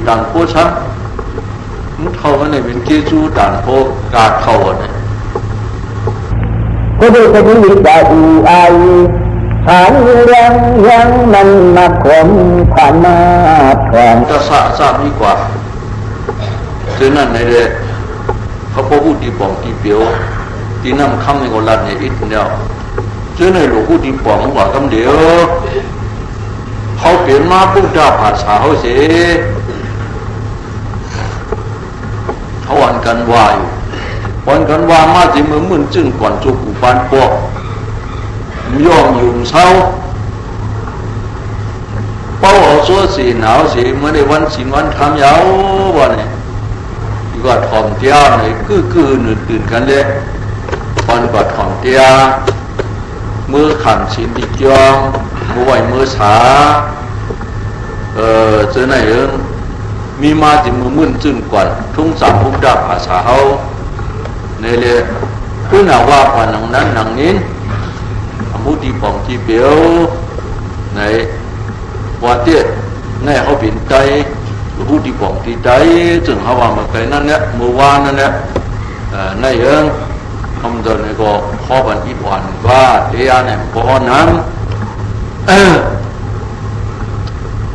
ต่างโพช้ำมันเข้ามาในเป็นเกจูต่างโพกาเข้าเนี่ยก็ดูคนนี้จะอีไอฐานยังมันมาขมผ่านมาแข่งจะทราบดีกว่าคือนั่นในเด็กเขาพูดดีป่องดีเปียวดีน้ำคำในคนรัดเนี่ยอิดเนี่ยเจ้าในหลวงพูดดีป่องกว่าคำเดียวเขาเปลี่ยนมาพูดได้ภาษาเขาเสียเขาวันกันวายวันกันว่ามาที่เมืองมึนจึงก่อนจุกุปานปอกย่อมยุ่งเศร้าเป้าเอาซัวสีหนาวสีเมื่อในวันสินวันทำยาววันนี้ก็ถ่อมเตี้ยเลยคือหนึ่งตื่นกันเลยวันก็ถ่อมเตี้ยมือขันสินดิจองมือไหวมือสาเจอไหนมีมาที่มือมึนจึงก่อนทุ่งสามพุ่งดาภาษาเขาในเลยผู้หนาว่าผ่านหนังนั้นหนังนี้ผู้ดีป่องที่เปียวในว่าเตี้ยในเขาเปลี่ยนใจผู้ดีป่องที่ใจจึงเขาว่ามาไกลนั่นเนี่ยเมื่อวานนั่นเนี่ยในคำเดินในก็ข้อบันอีกวันว่าเดียเนี่ยก็นั้น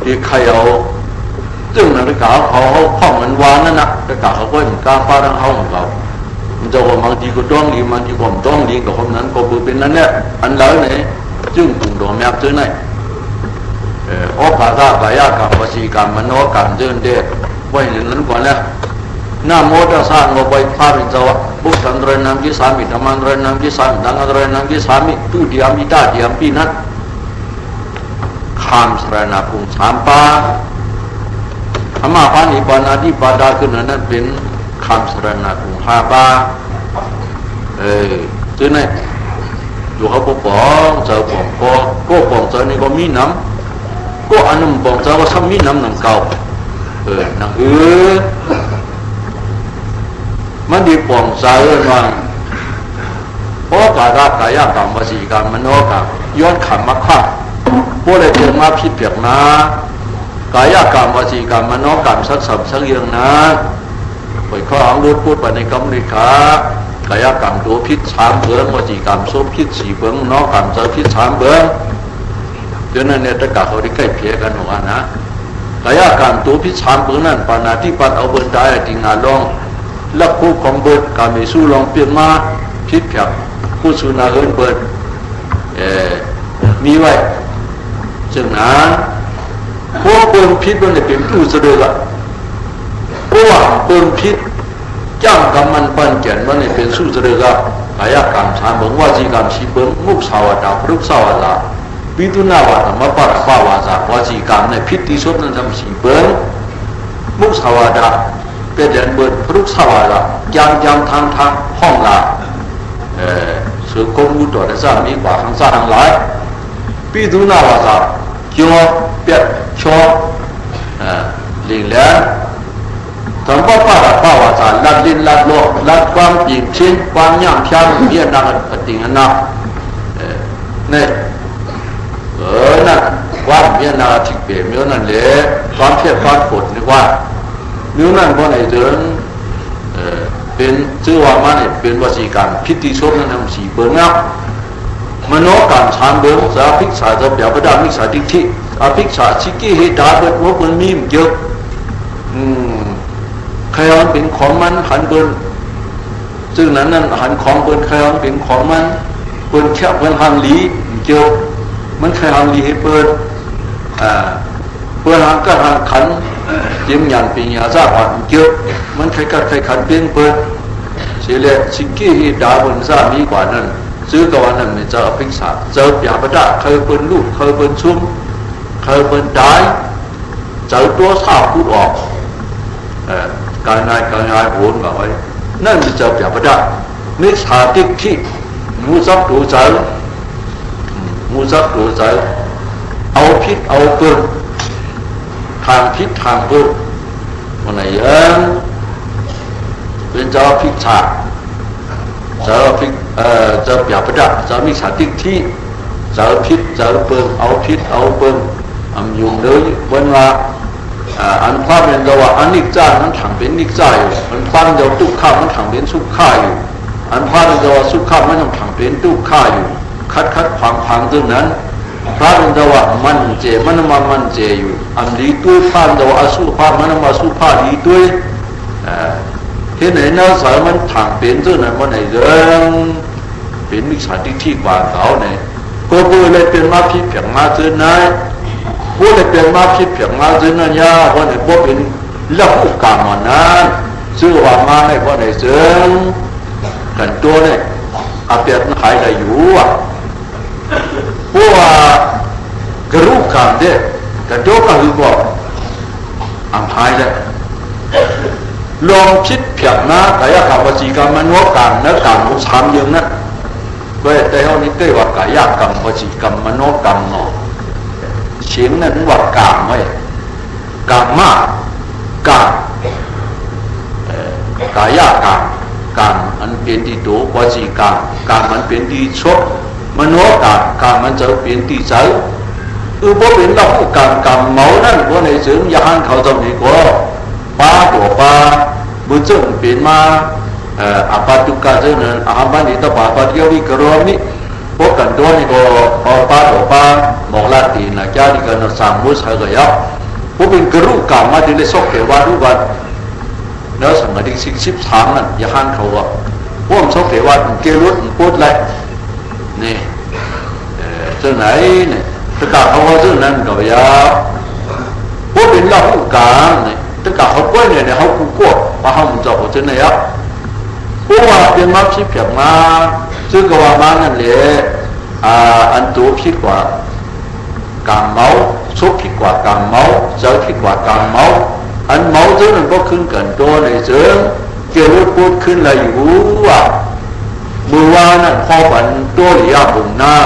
ที่ใครเอาจึงนาฬิกาเขาข้องมันวานนั่นนะนาฬิกาเขาก็เหมือนกาฟ้าทั้งเขาของเขามันจะว่าบางทีก็ต้องดีบางทีก็ไม่ต้องดีกับคนนั้นก็เป็นนั้นเนี่ยอันแล้วเนี่ยจึงกลุ่มโดมแอบเจอไหนอภาษากายกรรมวสีกรรมมโนกรรมเจอเด็กไว้ในนั้นก่อนแล้วน้าโมตัสสะโมไปพาริจาวะบุษันเรนังกิสามิธรรมันเรนังกิสามิดังเรนังกิสามิตุเดียมิตาเดียมปีนัทคำสรณภูมิสามปาธรรมะปานิปานาธิปาดาขึ้นนั้นเป็นคำสรณภูมิห้าปาจึงเนี่ยอยู่เขาปองเจ้าปองก็ปองเจ้านี่ก็มีน้ำก็อันนั้นปองเจ้าก็ทำมีน้ำหนังเก่าหนังมันดีปองเจ้าว่าเพราะกายกรรมวสีกรรมมโนกรรมย้อนขันมาฆ่าพวกเราเจอมาผิดเปียกนะกายกรรมวสีกรรมมโนกรรมสักสักอย่างนะไปข้ออังรูปพูดไปในกรรมนิขากายกรรมตัวพิษสามเบื้องวจีกรรมโซพิษสี่เบื้องนอกกรรมเจอพิษสามเบื้องเดี๋ยวนั้นเนี่ยตะกะเขาได้ใกล้เพียกันหัวนะกายกรรมตัวพิษสามเบื้องนั้นปานาที่ปัดเอาเบื้องได้จริงงานลองลักคู่ของเบิร์ดการมีสู้ลองเปลี่ยนมาพิษแผลผู้สุนาเฮินเบิร์ดมีไว้จึงนั้นพวกเปิงพิษมันเป็นผู้เสด็จละพวกเปิงพิษจ้างกำมันปันเกียนมันเป็นสู้เสด็จละกายกรรมสามเบิงวจีกรรมสี่เบิงมุขสาวดาพรุกสาวดาวิตุนาวาธรรมปารภาวาสาวจีกรรมในพิษที่สุดนั้นทำสี่เบิงมุขสาวดาเป็นเดินเบิดพรุกสาวดายามทางห้องละสืบกมุตัวได้สร้างมีกว่าทั้งสร้างหลายวิตุนาวาสาเกี่ยวเปียชอหลีแล้วทำว่าป้าป้าวาสาลัดลินลัดโลลัดความจริงชิ้นความย่ำช้ำเยี่ยนักปฏิญาณเนี่ยนั่นความเยี่ยนาทิเปมีนั่นเลยความเพียรความกดนี่ว่ามีนั่นเพราะในเดินเป็นชื่อว่ามันเป็นวสีการพิธีชมนั้นทำสี่เบื้องนับมโนการสามเบื้องสาภิกษาจะเปียบดามิกษาดิทิอภิกษาชิกิเหตาเบิดว่ามันมีเยอะใครมันเป็นของมันหันเบิ้ลซึ่งนั้นหันของเบิ้ลใครมันเป็นของมันเบิ้ลแค่เบิ้ลหันหลีเกี่ยวมันใครหันหลีให้เบิ้ลเบิ้ลหันก็หันขันยิ้มยันปีญาซาหันเกี่ยวมันใครก็ใครขันเบี้ยงเบิ้ลเสียเลยชิกิเหตาเบิ้ลซามีกว่านั้นซื้อกับวันนั้นไม่เจออภิกษาเจอเปียบดาเคยเบิ้ลลูกเคยเบิ้ลชุ่มเคยเบิ้ลได้เจอตัวสาวพูดออกการงานโหนแบบไว้นั่นจะเจอแบบประดับนิสาติที่มูซับดูใจเอาพิษเอาเปิลทางพิษทางเปิลวันไหนเป็นเจ้าพิษชาเจ้าพิษเจ้าแบบประดับเจ้านิสาติที่เจ้าพิษเจ้าเปิลเอาพิษเอาเปิลยุ่งเลยวันละ อันความเป็นตัวอันนิจจานั้นถังเป็นนิจจาอยู่อันความเป็นทุกข์มันถังเป็นสุขข้าอยู่อันความเป็นตัวสุขข้ามันถังเป็นทุกข์ข้าอยู่คัดพังซึ่งนั้นพระเป็นตัวมันเจมันมามันเจอยู่อันดีตัวความตัวอสุภามันมาสุภาดีด้วยที่ไหนน่าสายมันถังเป็นซึ่งนั้นมันไหนเรื่องเป็นมิจฉาทิฏฐิกว่าเขาเนี่ยก็พูดเลยเป็นมาพิเพียงมาซึ่งนั้นพูดเลยเป็นมาพิเพียงมาซึ่งนั้นยาเพราะไหนพวกเป็นละหุกรรมนั้นชื่อว่ามาในเพราะไหนซึ่งกันตัวเนี่ยอาเปียนหายได้อยู่อ่ะพวกกระรูกรรมเด็กกันตัวก็คือว่าอันหายได้ลองคิดเพียงนะแต่ยาขับวจีกรรมมันว่าการนะการรู้ซ้ำยังนะก็แต่เขานี่ได้ว่ากายกรรมวจีกรรมมโนกรรมเนาะเสียงนั้นว่ากรรมไว้กรรมมากกรรมกายกรรมกรรมมันเป็นที่ตัววจีกรรมกรรมมันเป็นที่ชดมโนกรรมกรรมมันจะเป็นที่ใจพวกเป็นเราผู้กรรมเมานั่นพวกในเสียงยานเขาตรงนี้ก็ป้าตัวป้าบุญเจ้าเป็นมาอาปาตุกาเจ้านั้นอาบันอิตาปาปฏิยวิกรวมิพวกกันตัวนี้ก็ป้าตัวป้าหมอกลาตีนะจ้าที่กันสามมุสให้ก็ยับพวกเป็นกระรูกรรมมาที่ได้สกเทวาทุกวันแล้วสมัยที่13นั่นยานเขาว่าพวกสกเทวาเกลุดพูดเลยนี่เจ้าไหนเนี่ยตะกาเขาว่าเจ้านั้นก็ยับพวกเป็นเราผู้การเนี่ยตะกาเขากล้วยเนี่ยเขากู้กวดว่าเขาจะเอาเจ้าไหนอ่ะพวกว่าเป็นมาพิเพียงมาซึ่งก็ว่ามานั่นแหละอันตัวผิดกว่าการเมาซุกผิดกว่าการเมาเจอผิดกว่าการเมาอันเมาเจ้านั้นก็ขึ้นกันตัวในเชิงเกี่ยวกับพูดขึ้นอะไรอยู่ว่าเมื่อวานนั้นพอฝันตัวหรือยาบุ่มหน้า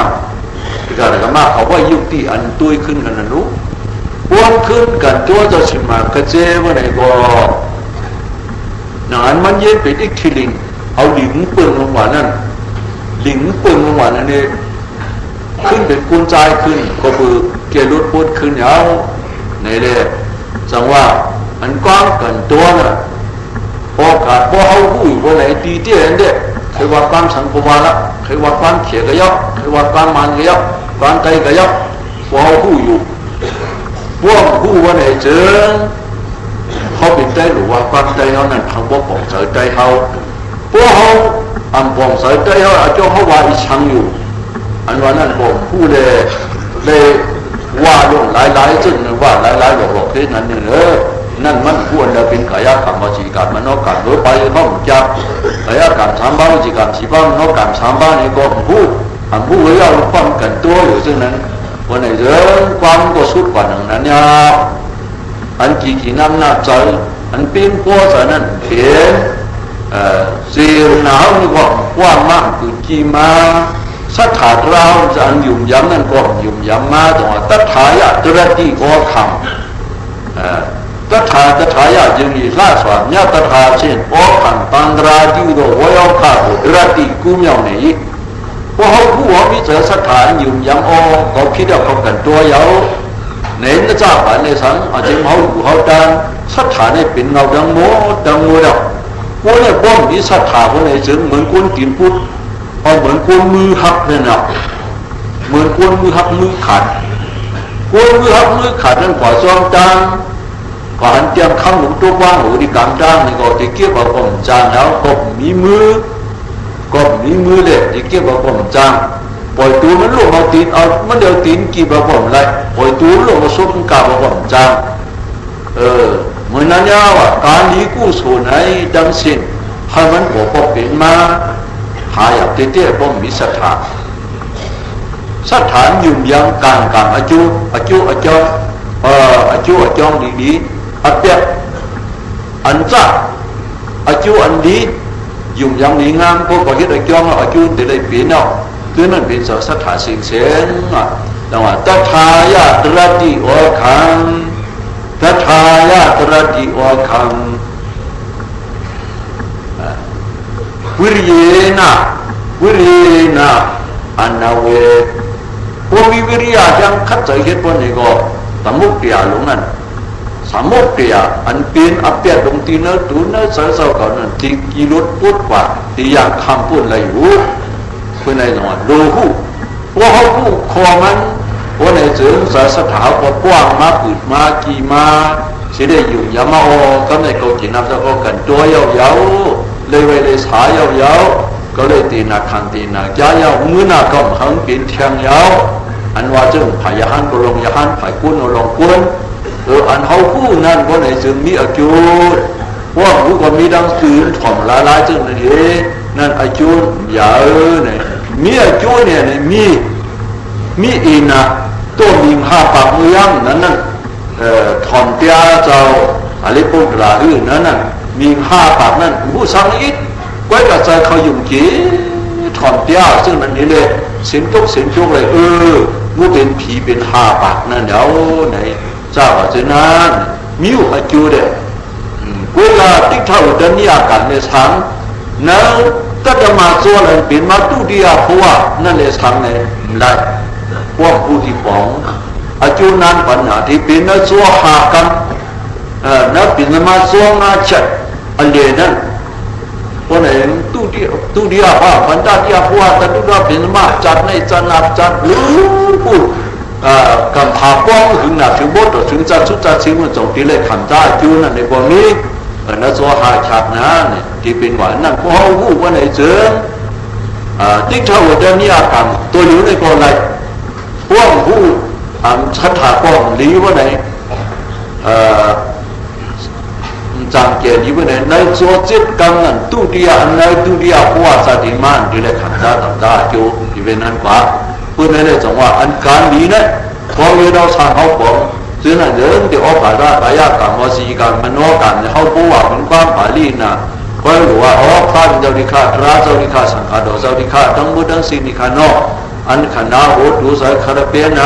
ที่การกรรมะเขาว่ายุติอันตุ้ยขึ้นกันนะลูกพวกขึ้นกันตัวจะชิมากระเจ้ว่าไหนก็นานมันเย็นไปอีกทีลิงเอาหลิงเปิงลงมานั่นหลิงเปิงลงมานั่นเองขึ้นเป็นกุญใจขึ้นก็คือเกลุดพูดขึ้นยาวในเรื่องจังว่าอันกว้างกันตัวน่ะพอขาดพอเขาหูพอไหนตีเตี้ยเด็กเคยว่าความสังคมละเคยว่าความเขียกระยับเคยว่าความมันกระยับความใจกระยับพอเขาหูอยู่พวกหูว่าไหนเจอเขาเป็นใจหรือว่าความใจเขานั่นทางพวกของใจใจเขาพวกเขาอันของใจใจเขาอาจจะเขาว่าอีชังอยู่อันว่านั่นผมพูดเลยว่าลงหลายๆซึ่งว่าหลายๆหลอกๆที่นั่นเนี่ยนั่นมันควรจะเป็นกายกรรมวจีกรรมมโนกรรมโดยไปห้องจับกายกรรมสามบ้านวจีกรรมสี่บ้านมโนกรรมสามบ้านนี่ก็พูดไว้เราความกันตัวอยู่ซึ่งนั้นวันไหนเรื่องความก็สุดกว่านั้นเนี่ยอันกี่น้ำหน้าใจอันเป็นพวกสารนั้นเห็นเสียหนาวนี่ก็ว่ามากคือจีมาสัทธาเราจะอันยุ่มย้ำนั่นก็ยุ่มย้ำมาตรงตัทธายะตระติก็คำตัทธายะจึงมีล่าสวรรค์ตัทธาเช่นโอขันตันตราดิวโดวายข้าบุตรติกุมยาวนี้พวกเขาผู้ว่ามิเจอสัทธายุ่มย้ำเขาคิดว่าเขากันตัวยาวเน้นจะจ้าบ้านในสังอาจจะเขาอยู่เขาดันสัทธาเนี่ยเป็นเงาดังโมเดียวพวกเนี่ยป้อมมีสัทธาพวกเนี่ยจึงเหมือนคนกินพุทธเหมือนคนมือหักเนี่ยนะเหมือนคนมือหักมือขาดคนมือหักมือขาดนั่นขวาซ้อมจางขวาหันเตรียมข้ามหนุนตัวว่างหูที่กลางจางนี่ก็จะเกี่ยวกับผมจางแล้วก็มีมือเลยจะเกี่ยวกับผมจางปล่อยตัวมันลงมาตีนเอามันเดี๋ยวตีนกี่แบบผมไรปล่อยตัวลงมาซุกกาแบบผมจางเหมือนนั้นเนี่ยว่าการนี้กู้ส่วนไหนดังสิ้นให้มันบอกว่าเป็นมาหายเตี้ยๆผมมีสถานยุ่งยากการอาจุจองดีๆอัดเปียอันจ้าอาจุอันดียุ่งยากดีงามพวกประเทศอาจองอาจุเดี๋ยวได้เปลี่ยนเอาคือนั่นเป็นสถานสิ่งเสียงแต่ว่าตัทายะตระติโอคังตัทายะตระติโอคังวิริยนะอันนาเวพวกมีวิริยะยังขัดใจเหตุผลนี่ก็ตมุกเดียลงนั่น สามกเดียอันเป็นอัปเปียดงตีเนื้อตูเนื้อเสาๆก่อนนั้นที่กิรุตพุทธกว่าที่อยากคำพูดอะไรอยู่เพื่อนอะไรหน่อยดูหูว่าเขาผู้คอมันว่าในเสือสถาว่ากว้างมาปืดมากี่มาสิได้อยู่ยามาโอก็ในเขาจีนับจะก็กันตัวยาวๆเลยไว้เลยสายยาวๆก็เลยตีนักขันตีนักย้ายมือหน้าก็หังเป็นเทียงยาวอันว่าจึงพายหันก็ลงยหันพายกุ้นก็ลงกุ้นอันเขาผู้นั้นว่าในจึงมีอายุว่าผู้ก็มีดังสื่อถ่อมละลายจึงนั่นเองนั่นอายุยาวเนี่ยมีอายุเนี่ยมีอินะตัวมีห้าปากมือยังนั้นถ่อมเตี้ยเจ้าอะไรพวกราอื่นนั้นมีห้าปากนั้นผู้สังอิดไว้กับใจเขายุ่งจีถ่อมเตี้ยซึ่งนั่นนี่เลยสินทุกเลยผู้เป็นผีเป็นห้าปากนั่นเดี๋ยวไหนเจ้าจะนั้นมีอยู่อายุเด้เวลาที่เขาเดินยากันในทางนั้นก็จะมาโซนเป็นมาตุเดียเพราะว่านั่นเลยทางในไรพวกผู้ที่ฟ้องอายุนั้นปัญหาที่เป็นนักโซหากันนักเป็นมาโซงาชัดอะไรนั้นเพราะนั้นตุเดียว่าปัญญาเดียเพราะว่าแต่ตุเดียเป็นมาจัดในจันนับจัดหรือผู้กำพาป้องถึงหนักถึงบดถึงจัดสุดจัดสิ่งมันจงที่เลยขันได้จูนั่นในพวกนี้นักโซหาชัดนะเนี่ยที่เป็นหวานนั่นเพราะเขาหูว่าในเชิงติ๊กเท่าเดินนิยากรรมตัวอยู่ในกอไรพวกผู้ชัดถากองหลีว่าในจางเกียรติว่าในโซจิตกังนั่นตุเดียในตุเดียผู้ว่าสติมันที่เลยขันได้ต่างได้จูที่เป็นนั้นกว่าเพื่อนในจังหวะอันการนี้เนี่ยพอเราสร้างเขาบอกซึ่งนั่นเรื่องที่ออกแบบปายากรรมวสีกรรมมโนกรรมเขาผู้ว่าเป็นความผาลีนะก็รู้ว่าอ๋อข้าเจ้าดิข้าราเจ้าดิข้าสังฆาดเจ้าดิข้าทั้งหมดทั้งสิ้นดิข้านอกอันขณะโหดูสายคาราเปียไหน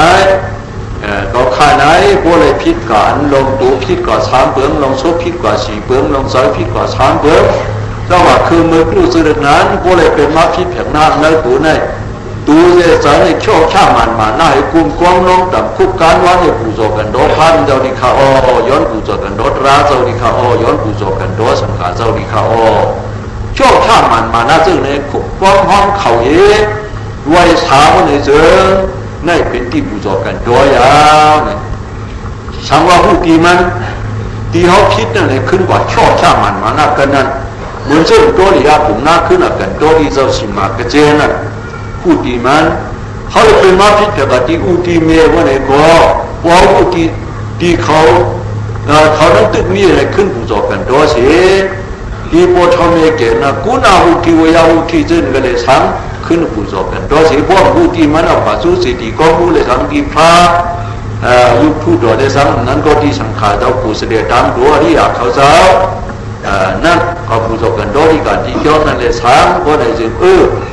ก็ข้าไหนพวกเลยพิษกันลงตัวพิษกว่าสามเบื้องลงโซพิษกว่าสี่เบื้องลงสายพิษกว่าสามเบื้องเจ้าว่าคือมือรู้สึกนั้นพวกเลยเป็นมาพิษแผงหน้าในตัวในตัวเจ้าสายโชคข้ามันมาหน้าให้กุมกวางลงต่ำคุกการวันให้ผู้โจกันโดพันเจ้าดิข้าย้อนผู้โจกันโดราเจ้าดิข้าย้อนผู้โจกันโดสังฆาเจ้าดิข้าโชคข้ามันมาหน้าซึ่งในคุกกวางห้องเขาเองไว้สาวในเชิงในเป็นที่ผู้โจกันโดยาวเนี่ยสังว่าผู้ตีมันตีเขาคิดนั่นเลยขึ้นกว่าโชคข้ามันมาหน้ากันนั่นเหมือนเช่นตัวนี้ผมหน้าขึ้นกันตัวที่เจ้าสิมากระเจนั่นผู้ตีมันเขาเลยเป็นมาพิจารณาที่อุติเมว่าไหนก็ว่าอุติที่เขานั้นตึกมีอะไรขึ้นผู้โจกันโดยเสียที่พอทำเองเก่งนะกุณาอุติวิยาอุติเจนก็เลยสั่งขึ้นผู้โจกันโดยเสียพวกอุติมันเอาปัจจุบันที่ก็ผู้เลยสั่งที่พระยุคผู้โดยได้สั่งนั้นก็ที่สังขารเจ้าผู้เสด็จตามตัวที่อยากเขาเจ้านั่นเขาผู้โจกันโดยที่การที่ย้อนนั่นเลยสั่งก็ได้จึง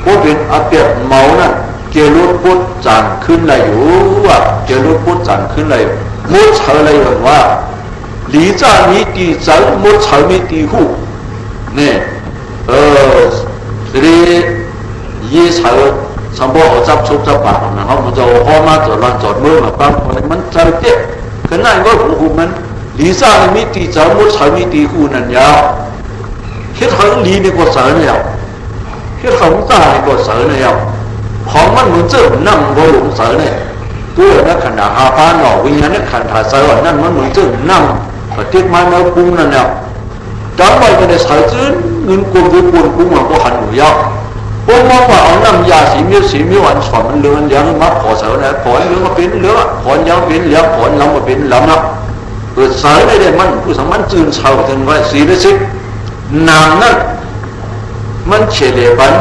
พวกเป็นอาเปียเมานั่นเกลุพุทธจังขึ้นเลยอยู่ว่าเกลุพุทธจังขึ้นเลยมุดเฉลยว่าหลีจ่ามีตีจังมุดเฉลมีตีหูเนี่ยทียี่เฉลสมบูรณ์จับชุบจับปากนะเขามันจะห้อมาจอดลานจอดมือมาปั๊มมันจะเจ็บขนาดก็หูมันหลีจ่ามีตีจังมุดเฉลมีตีหูนั่นยาวคิดถึงหลีนี่ก็เสยเนี่ยคิดถึงจ่านี่ก็เสยเนี่ยของมันเหมือนเจ้านั่งบนหลุมเสยเนี่ยตัวนักขันธาหาพานหน่อวิญญาณนักขันธาเสยนั่นมันเหมือนเจ้านั่งปฏิมาเมื่อกุ้งนั่นเนี่ยจำไว้จะได้เสยจื้นเงินกุมด้วยกุมกุ้งมันก็หันหนูยาวพวกมองว่าเอาน้ำยาสีมิ้วอันสอนมันเลือนยังมัดขอเสยนะขอนเลือนมาเป็นเลือนขอนยังเป็นเหลือขอนลำมาเป็นลำนะเปิดเสยได้มันผู้สมัครจื้นเสาถึงไว้สีได้สินางนั่นมันเฉลี่ยบัน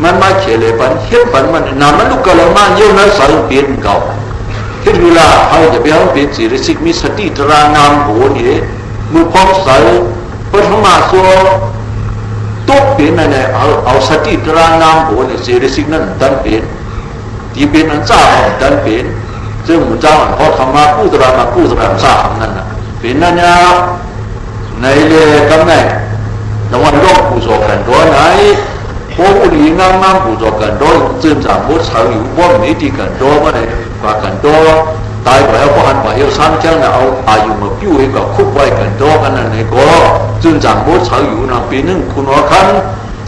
มันมาเฉลยปันเฮ็ดปันมันนำมันลูกกะละมาเยอะนะสายเปลี่ยนเก่าเฮ็ดเวลาให้จะไปเอาเป็นสิริสิกมีสติตรานามโหนี่มือพร้อมสายปฐมสัวตกเป็นนั่นแหละเอาสติตรานามโหนี่สิริสิกนั้นดันเป็นที่เป็นอันจ้าดันเป็นซึ่งมุจ้าพอธรรมะกู้ตรามากู้ตรามสามนั่นน่ะเป็นนั่นยาวในเลยกำแหน่งตะวันโลกผู้โศกกันตัวไหนพวกผู้หญิงงามผู้โจกันโดยจึงจากมุดเฉาอยู่บ่มีที่กันโดมาเลยกว่ากันโด ตายไปแล้วก็หันไปเอาซ้ำเจ้าเนี่ยเอาอายุมาปิ้วให้กับคุกไว้กันโตกันนั่นเองก็จึงจังบดเฉยอยู่นะปีนึงคุณหัวขัน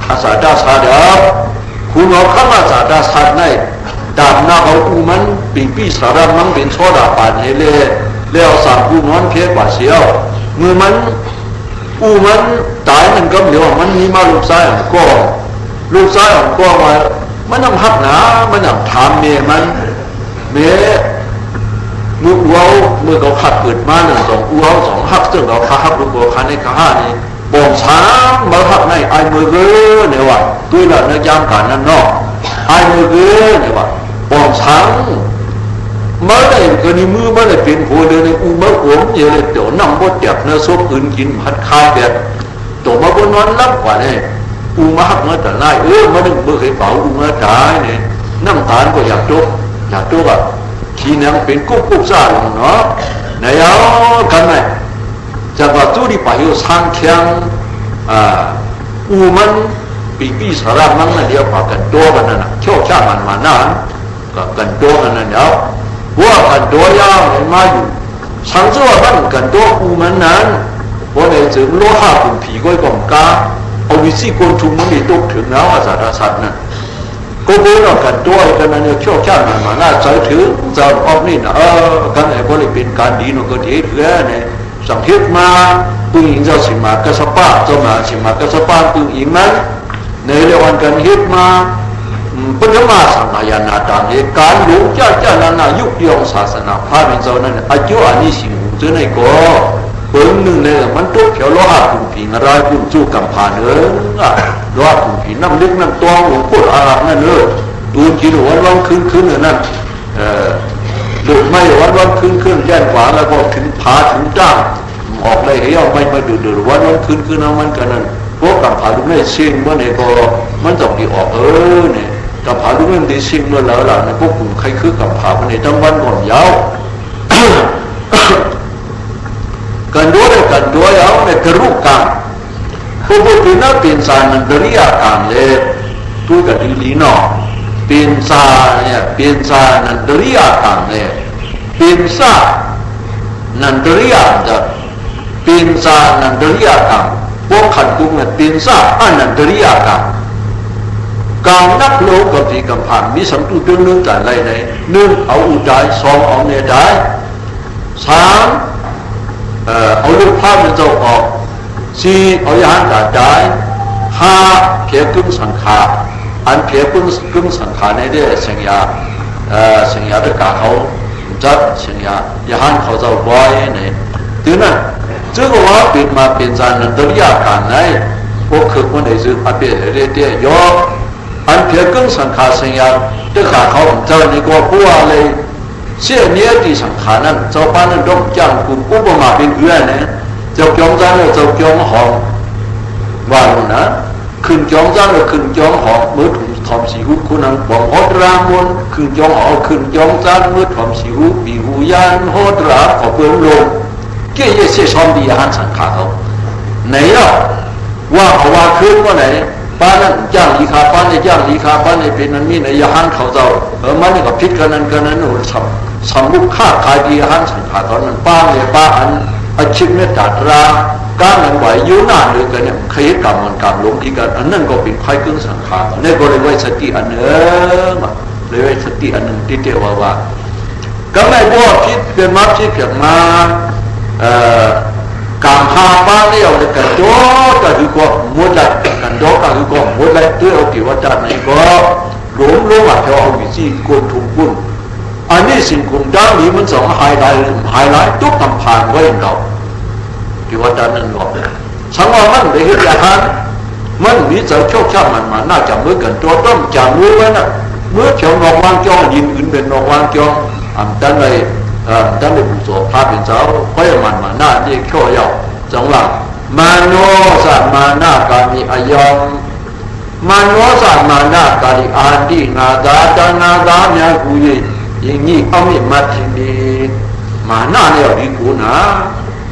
อาสาดาสาดาคุณหัวขันอาสาดาสาดในดาบหน้าเขาอูมันปีสาระมันเป็นโซดาปานเฮเล่แล้วสามกูนอนเพี้ยกว่าเสียวเมื่อมันอูมันตายมันก็เหลียวมันมีมาลูกชายของก็ลูกชายของก็มามันนำหักหนามันนำถามเมียมันเมียมืออ้วเมื่อเขาขัดเปิดมาหนึ่งสองอ้วสองหักซึ่งเขาขาหักลูกบัวขาในขานี่บ่งช้างมาหักในไอมือเก้อเนี่ยว่าด้วยละเนื้อย่างการนั่นเนาะไอมือเก้อเนี่ยว่าบ่งช้างมาได้ก็นี่มือมาได้เป็นหัวเดินในอูมาขวมเยอะเลยเดี๋ยวนำบดเจ็บเนื้อซุปอื่นกินผัดคายแบบตัวมาบนนอนรับกว่าเนี่ยอูมาหักเนื้อแต่ไล่มาดึงเบอร์ให้เป่าอูมาตายเนี่ยน้ำตาลก็อยากจุกอ่ะทีนั้นเป็นกุ๊กซ่าลงเนาะไหนเอากันไหมจากว่าตู้ที่ไปอยู่สร้างเคียงอูมันปีสาระมันนั่นเดียวพากันตัวกันนั่นนะเชี่ยวชาญมันมานั่นก็กันตัวกันนั่นเดียวว่ากันตัวยาวเห็นมาอยู่สังเกตว่ามันกันตัวอูมันนั้นว่าในถึงโลหะปุ่มผีก้อยกองกาเอาวิธีคนทุมมันมีตกถึงแล้วอาสาดาสัตว์นั่นก็เบอร์กันตัวกันนั่นเนี่ยเชี่ยวชาญมันมาน่าใจถือจะออกนี่นะกันไอ้ก็เลยเป็นการดีnóก็ดีเพื่อเนี่ยสังเกตมาปึงอิงเจ้าสิมากระสปะเจ้ามาสิมากระสปะปึงอิงนั้นในเรื่องวันกันเฮ็ดมาปัญมาสังขยานาต่างเหตุการณ์หลวงเจ้านานายุคยองศาสนาพระเป็นเจ้านั้นอายุอันนี้สิงห์เจ้าในก็เปิดหนึ่งเนี่ยมันตุ๊กเขียวโลหะปุ่มผีนารายปุ่มจู่กำผ่านโลหะปุ่มผีน้ำลึกน้ำตวงหลวงพูดอาหารนั่นดูกินวันคืนนั่นดูไม่วันคืนแย่งขวาแล้วก็ถึงผาถึงจ้างออกเลยเฮ้ยไม่มาดูวันคืนเอามันกันนั่นพวกกับผาลูกเนี่ยเชียงว่าเนี่ยก็มันต้องดีออกเนี่ยกับผาลูกเนี่ยดีเชียงเมื่อแล้วล่ะเนี่ยพวกกลุ่มใครคือกับผาเนี่ยทั้งวันก่อนยาวกันด้วยเอาเนี่ยกระรุกกันพวกที่น่าเป็นสารนันดริยากันเลยตัวกันดีลีนอเป็นสารเนี่ยเป็นสารนันดริยากันเลยเป็นสารนันดริยาจะเป็นสารนันดริยากันพวกขันกุมเนี่ยเป็นสารอนันดริยากันการนักโลกกับที่กำผ่านมีสัมตุเรื่องแต่ไรไหนหนึ่งเอาอุดายสองเอาเนดายสามเอาลูกภาพเป็นเจ้าออกสี่เอายานตัดได้ห้าเพียกึ่งสังขารอันเพียกึ่งสังขารในเรื่องสัญญาด้วยการเขาจัดสัญญายานเขาเจ้าไว้เนี่ยถึงนั้น这个话变嘛变成人都要干来，我客观的是啊别的点有，安排更上卡生呀，这卡好在那个不啊嘞，现年的上卡呢，就把那种讲古不嘛变远呢，就讲咱了就讲好，完了呢，ขึ้นจองจังเลยขึ้นจองหอเมื่อถูกทอมสีหูคุณนังปองฮอดรามนขึ้นจองหอขึ้นจองจังเมื่อทอมสีหูปีหูยานฮอดราขอเพิ่มลงเกี่ยเสียชอมดีอาหารสังขารเขาไหนเนาะว่าเขาว่าคืนว่าไหนป้านั่นย่างลีคาป้าเนี่ยย่างลีคาป้าเนี่ยเป็นนั้นนี่ไหนอาหารเขาเจ้ามันนี่ก็พิษกันนั้นหนูสำมุกฆ่าขายดีอาหารสังขารตอนนั้นป้าเนี่ยป้าอันอาชีพเนี่ยตัดราการนั้นไหวยุ่งนานเลยกันเนี่ยเคยกรรมมันกรรมลงที่กันอันนั้นก็เป็นไพ่กึ่งสังขารเนี่ยก็เลยไว้สติอันเนื้อเลยไว้สติอันหนึ่งที่เดียวว่าก็ไม่พอพิษเป็นมาพิษเกิดมาการหาบ้านเนี่ยเลยกันโดก็คือก็มุดละกันโดก็คือก็มุดละตัวเอากี่ว่าจากไหนก็ล้มอ่ะเขาเอาวิธีกดถุงปุ่นอันนี้สิ่งกลุ่มด้านนี้มันสองไฮไลท์ทุกทำผ่านไว้เราที่ว่าด้านนั้นบอกสังว่ามันได้เห็นอย่างนั้นมันมีเจ้าโชคชาติมันมาน่าจะเมื่อกันตัวต้นจามือไว้นะเมื่อเฉียวนอกวางจองยินอื่นเป็นนอกวางจองด้านในด้านในบุษบภาพเป็นเจ้าเพราะมันมาหน้าเรียกข้อยาวจังหวะมาโนสัตมาหน้าการมีอายองมาโนสัตมาหน้าการอาดีนาดาดานาดาเนี่ยกูยิ่งนี่เอาไม่มาทีนี้มาหน้าเนี่ยดีกูนะ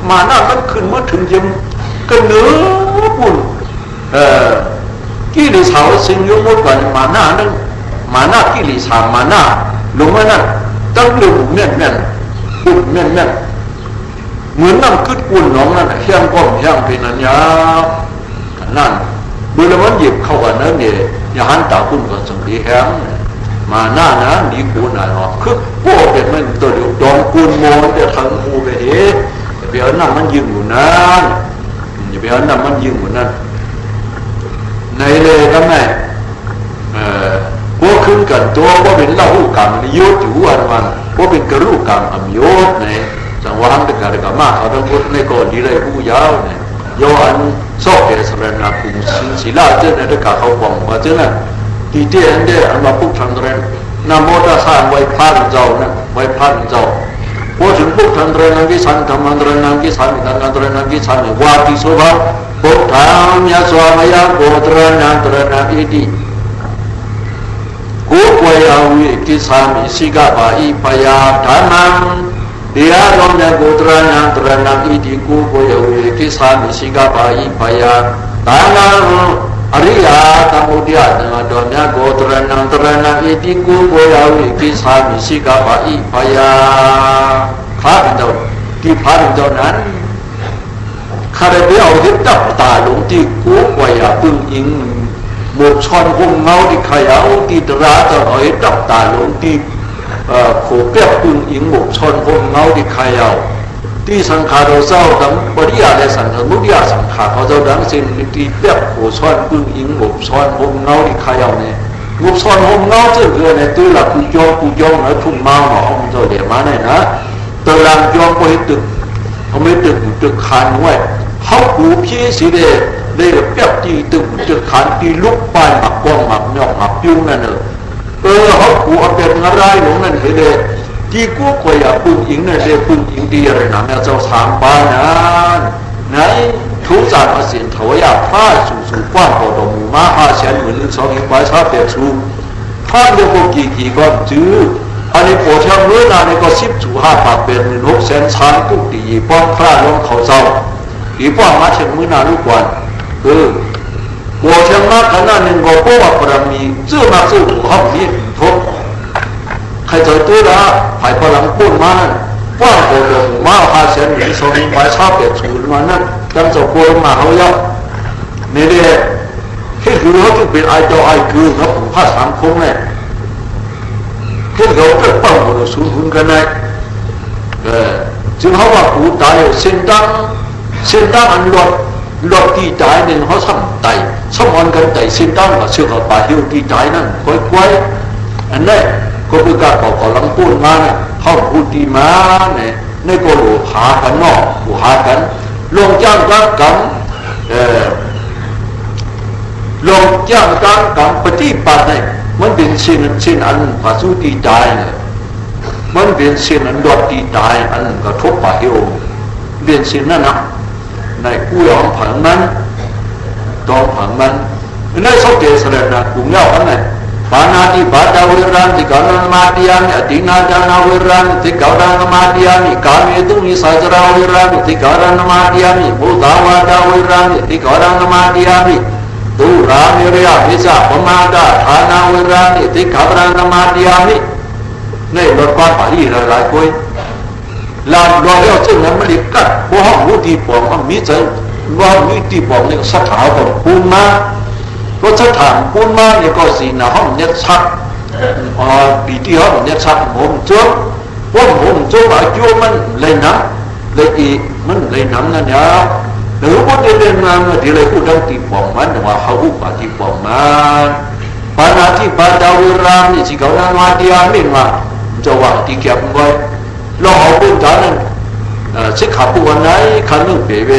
มาหน้ามันขึ้นเมื่อถึงยิ่งก็เนื้อปุ่นกิเลสเขาสิ่งยุ่งมุ่งกันมาหน้านั่นมาหน้ากิเลสมาหน้าลงมานั่นตั้งเรื่องแม่น ปุ่นแม่นเหมือนน้ำขึ้นกุ่นน้องนั่นแห้งก้มแห้งเป็นอันยานั่นเมื่อมันหยิบเข้ากันนั้นเนี่ยอย่าหันตาคุณก็สังดีแห้งมาหน้านะดีกูน่ะเนาะคือโป้เป็นมันตัวเดียวดองกูนโมนเดี๋ยวทั้งกูไปเอ๊ะเดี๋ยวน้ำมันยิงอยู่นั่นอย่าไปเอาน้ำมันยิงอยู่นั่นในเลยก็แม่ว่าขึ้นกันตัวว่าเป็นเล่าหูกรรมนิยมอยู่วันว่าเป็นกระลูกกรรมอมโยศเนี่ยจังหวะนั้นเป็นการกรรมมากเขาต้องพูดในก่อนดีเลยผู้ยาวเนี่ยย้อนสอบเดชสรณาภูมิศิลาเจ้าในการเขาบอกว่าเจ้าน่ะที่เดียนเดียอันมาพูดทางเรื่องนโมตัสสะไว้พันเจ้านะไว้พันเจ้าพอถึงพูดทางเรื่องนั้นกิสันธรรมะเรื่องนั้นกิสันการเรื่องนั้นกิสันวาติโสภะพุทธายะสวามยะโกตระนันตระนันอิติกูปวยาวิกิสามิสิกาปะอิปยาธรรมังเดียรมยะโกตระนันตระนันอิติกูปวยาวิกิสามิสิกาปะอิปยาธรรมังอริยธรรมุติยะดอนยะโกตระนันตระนันอิติกูปวยาวิกิสามิสิกาปะอิปยาพระเป็นเจ้าที่พระเป็นเจ้านั้นข้าได้ไปเอาที่ตับตาหลวงที่กูปวยาปึงอิงหมดชอนคงเงาที่ขยาวที่ตราตะหอยตับตาหลวงที่โขเปียกปึงอิงหมดชอนคงเงาที่ขยาวที่สังขารเราเศร้าดังปริยาและสังขารมุติยาสังขารเขาเจ้าดังสิ่งที่เปียกโขชอนปึงอิงหมดชอนคงเงาที่ขยาวเนี่ยหมดชอนคงเงาเจ้าเรือในตัวหลักกูยองนะทุ่งเมาหนอเขาเจ้าเดี๋ยวมาเนี่ยนะตัวหลังยองไปตึกเขาไม่ตึกคานไว้เขาหูพี่สีเดได้เปียกตีตึกตึกขันตีลุกไปหมักกองหมักหยอกหมักยุ่งนั่นเขาหูเอาเป็นอะไรหลงนั่นเดที่กูคอยปุ่นอิงนั่นเดปุ่นอิงดีอะไรนะแม่เจ้าสามปานั้นไหนทุกจานมาเสียนถวายผ้าสู่กว้างพอดมูมาผ้าเสียนเหมือนสองอีกไว้ชาเปียกชูผ้าเดียวก็กี่ก็จื้ออันนี้ปวดเช่าเมื่อนานนี่ก็10-5 ปากเป็น600,000กุฏิป้องพระลงเขาเจ้าอีป้องมาเช่นเมื่อนานลูกวันปวดเช่ามาขนาดหนึ่งก็ป้องปรมีเชื่อมาสู้ห้องนี้ทบใครเจอตัวละภายพลังปุ่นมาป้องโกดมาพาเสียนหนีสมิงไปชอบเปลี่ยนสูตรมานั่นตั้งใจปวดมาเขาเยอะนี่เด็กที่คือเขาจึงเป็นไอเจ้าไอคือเขาผมผ้าสามคงเนี่ยที่เขาเป็นป้องโกดสูงหุ่นกันเลยจึงเขาว่ากูตายเส้นตั้งอันหลอดที่ตายหนึ่งเขาซ้ำไตซ้ำอันกันไตเส้นตั้งว่าเชื่อเขาป่าหิวที่ตายนั่นค่อยอันนี้ก็คือการก่อหลังพูดมาเนี่ยเขาพูดดีมาเนี่ยในก็หลูหากันนอกหลูหากันลงจ้างกันลงจ้างกันปฏิบัติเนี่ยมันเป็นสิ่งอันภาษุที่ตายเนี่ยมันเป็นสิ่งอันดอดที่ตายอันกระทบป่าหิวเป็นสิ่งนั้นนะในกู้ยอมผังมันต้องผังมันในสอบเกษรนะกลุ่มเล่าอันไหนปานาติบาดาวิรันติกานังมาติยามิอตินาจานาวิรันติกานังมาติยามิกาเมตุมิสัจราวิรันติกานังมาติยามิมุตาวาดาวิรันติกานังมาติยามิตุรามิริยะวิสาปมาดาฐานาวิรันติกานังมาติยามิในรถความปารีหลายคนลานรอแล้วจึงนั้นไม่ได้กัดเพราะห้องรู้ที่ปองมันมีใจว่ามีที่ปองเนี่ยสถาบันปูนมาก็สถานปูนมาเนี่ยก็สีหน้าห้องเนี่ยชักปีที่ห้องเนี่ยชักผมเจ้าว่าผมเจ้าอายุมันเลยนะเลยอีมันเลยน้ำนั่นเนี่ยหรือว่าเดินมาเดี๋ยวเลยพูดถึงที่ปองมันว่าเขาอุปาที่ปองมันปานาที่ปาดาวิรามนี่สิเขานมาที่อามินมาจะว่าที่เก็บไว้เราเอาปืนจานั้นสิขาปุวันไหนขันนึงเปเว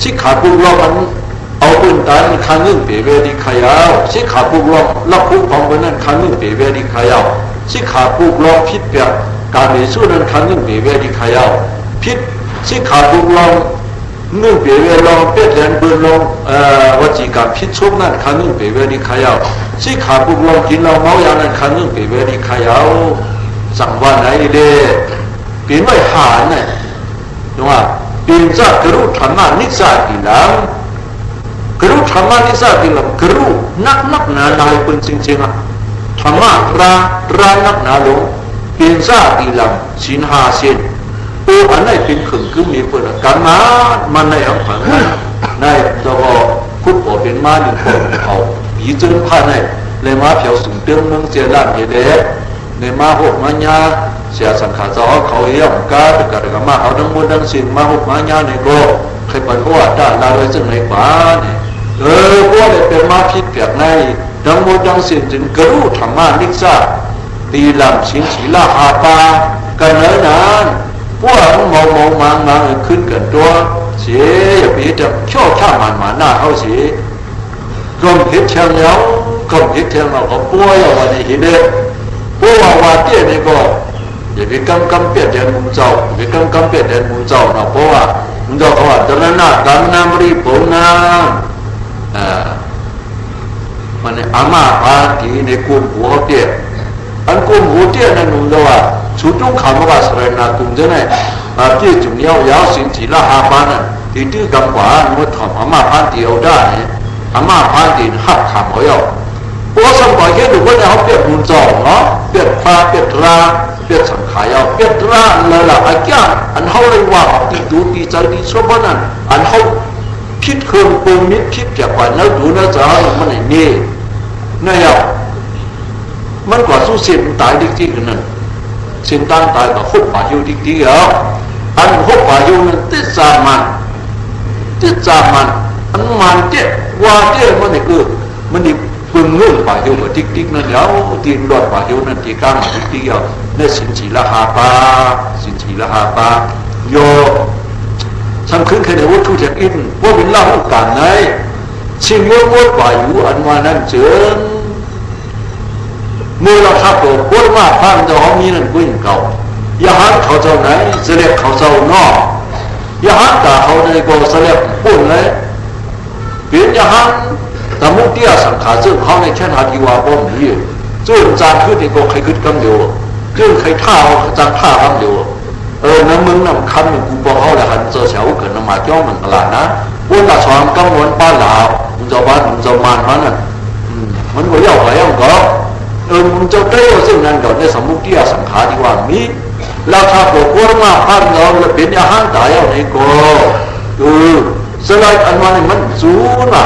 สิขาปุเรามันเอาปืนจานขันนึงเปเวที่ขยาวสิขาปุเราลับปุของวันนั้นขันนึงเปเวที่ขยาวสิขาปุเราพิษเปียการในสู้นั้นขันนึงเปเวที่ขยาวพิษสิขาปุเรานึ่งเปเวเราเป็ดแดนปืนเราวจีการพิษชุบนั้นขันนึงเปเวที่ขยาวสิขาปุเรากินเราเมายานั้นขันนึงเปเวที่ขยาวสั่งวันไหนเด้เปลี่ยนไว้หาเนี่ยถูกไหมเปลี่ยนจากกรุธรรมนิสัยกิลังกรุธรรมนิสัยกิลังกรุนักหนาหนาเป็นจริงๆอ่ะธรรมะรานักหนาลงเปลี่ยนจากกิลังสินหาเส้น ปูอันไหนเป็นขึงคือมีเปิดการมามันในอันผังในจะพอคุดปอเป็นมาหนึ่งคนเขาผีเจิ้นผ้าในเลยมาเผียวสูงเติมเมืองเจริญเยเดเลยมาหกมายาเสียสังขารเจ้าเขาเยี่ยมกาตะการกับมาเอาดังมดดังสินมาหกมายาในโลกใครปันหัวด้านลาเลยจึงในบ้านพวกเลยเป็นมาพิษเปียกในดังมดดังสินจึงกระรูธรรมะนิสาตีลำชิงฉีลาหาปากันเนื้อนานพวกเมามาขึ้นกันตัวเสียอย่าไปจะชอบข้ามันมาหน้าเขาเสียกรมเห็ดเชียงแล้วกรมเห็ดเชียงเราก็ป่วยเอาวันนี้เห็นเด้ป่วยว่าเตี้ยนี่ก็อย่าไปกำเปียดแดนมุมเจ้าอย่าไปกำเปียดแดนมุมเจ้าเนาะเพราะว่ามุมเจ้าเขาว่าตอนนั้นน่ะการน้ำรีบผมนะมันเนี่ยอาม่าพาทีในกลุ่มหัวเตี้ยอันกลุ่มหัวเตี้ยนั่นมุมเจ้าว่าชุดต้องขำว่าสระนาตุงเจ้าเนี่ยที่จุ่มยาวสินสีละหาปานั่นที่ตื้อกำขวานมันทำอาม่าพาทีเอาได้อาม่าพาทีหักขำเขาเอาเพราะสมัยแค่ดูว่าเนี่ยเขาเปรียบมุมเจ้าเนาะเปรียบฟ้าเปรียบราเปรียบสังขารเอาเปรียบราเลยล่ะไอ้แก่อันเขาเลยว่าตีดูตีใจตีชอบบ้านนั้นอันเขาคิดเครื่องปรุงนิดคิดจากว่าเนื้อดูเนื้อจ้ามันไหนนี่เนี่ยมันกว่าสู้เสียนตายดิ๊กๆกันนั่นเส้นตั้งตายกับหุบป่าหิวดิ๊กๆเหรออันหุบป่าหิวนั้นติดจามันอันมันเจ็บว่าเจ็บมันนี่คือมันนี่ปึงเงื่อนป่าหิวกับดิ๊กๆนั่นแล้วตีนหลอดป่าหิวนั่นตีก้ามมาดิ๊กๆเหรอในสินชีละหาปาโยสำคัญแค่ในวัตถุจากอินว่าเป็นเล่าการไหนชิงว่าวัดป่าหิวอันว่านั้นเจิญเมื่อเราทับตัวปวดมากพังจะห้องนี้นั่นกุ้งเก่าอย่าหันเขาเจ้าไหนเสลียเขาเจ้านอกอย่าหันตาเขาในโกเสลียปุ่นเลยเปลี่ยนอย่าหันแต่มุกเตี้ยสังขารซึ่งเขาในแค่นาทีว่าบ่มีซึ่งจานขึ้นในโกใครขึ้นกำเดียวซึ่งใครท่าเอาจานท่ากำเดียวน้ำมึงน้ำคันกูบอกเขาเลยหันเจอเฉาเกิดน้ำมาจ้องเหมือนตลาดนะวันละสองกำวันป้าหลามึงจะบ้านมึงจะมันมันน่ะมันก็ย่อไปย่อก็มึงจะได้ซึ่งนั้นก่อนในสมุติสังขารที่ว่ามีราคาปกติมากพันเราเป็นอาหารตายเอาในก็สลายอันวันนี้มันสูงอ่ะ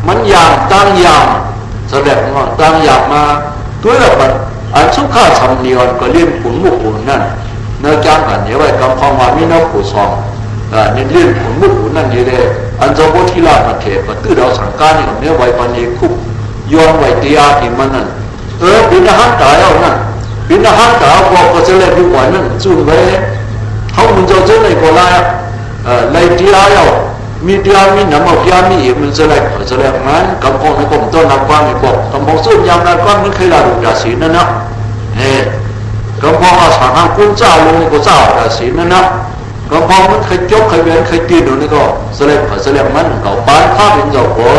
มันยางตั้งยางแสดงว่าตั้งยางมาตัวละมันอันสุขาสำเนียนก็เลี้ยงขุนมุกขุนนั่นเนื้อจานกันเนี่ยไว้กำพองว่ามีน้ำขุนซองนี่เลี้ยงขุนมุกขุนนั่นนี่เลยอันเจ้าพุทธิราชมาเทปตื้อเราสังการนี่เนี่ยไว้ปันนี้คุบย้อนไว้ตีอาที่มันนั่นเป็นอาหารตายเอานั่นเป็นอาหารตายบอกก็จะเล่นดูก่อนนั่นจุ่มไว้เขามึงจะเจอในก็ไล่ไล่ตีอาเอามีตีอามีน้ำเอาตีอามีอีกมันจะเล่นงั้นกำพองในกรมต้นนักบ้านในบอกกำพองส่วนยามนักบ้านมันเคยลาดูดาสีนั่นนะกำพองอาสาหากุ้งเจ้าลงในก็เจ้าดาสีนั่นนะกำพองมันเคยจกเคยเวียนเคยตีนอยู่นี่ก็จะเล่นมันเขาบ้านข้าเป็นเจ้าก็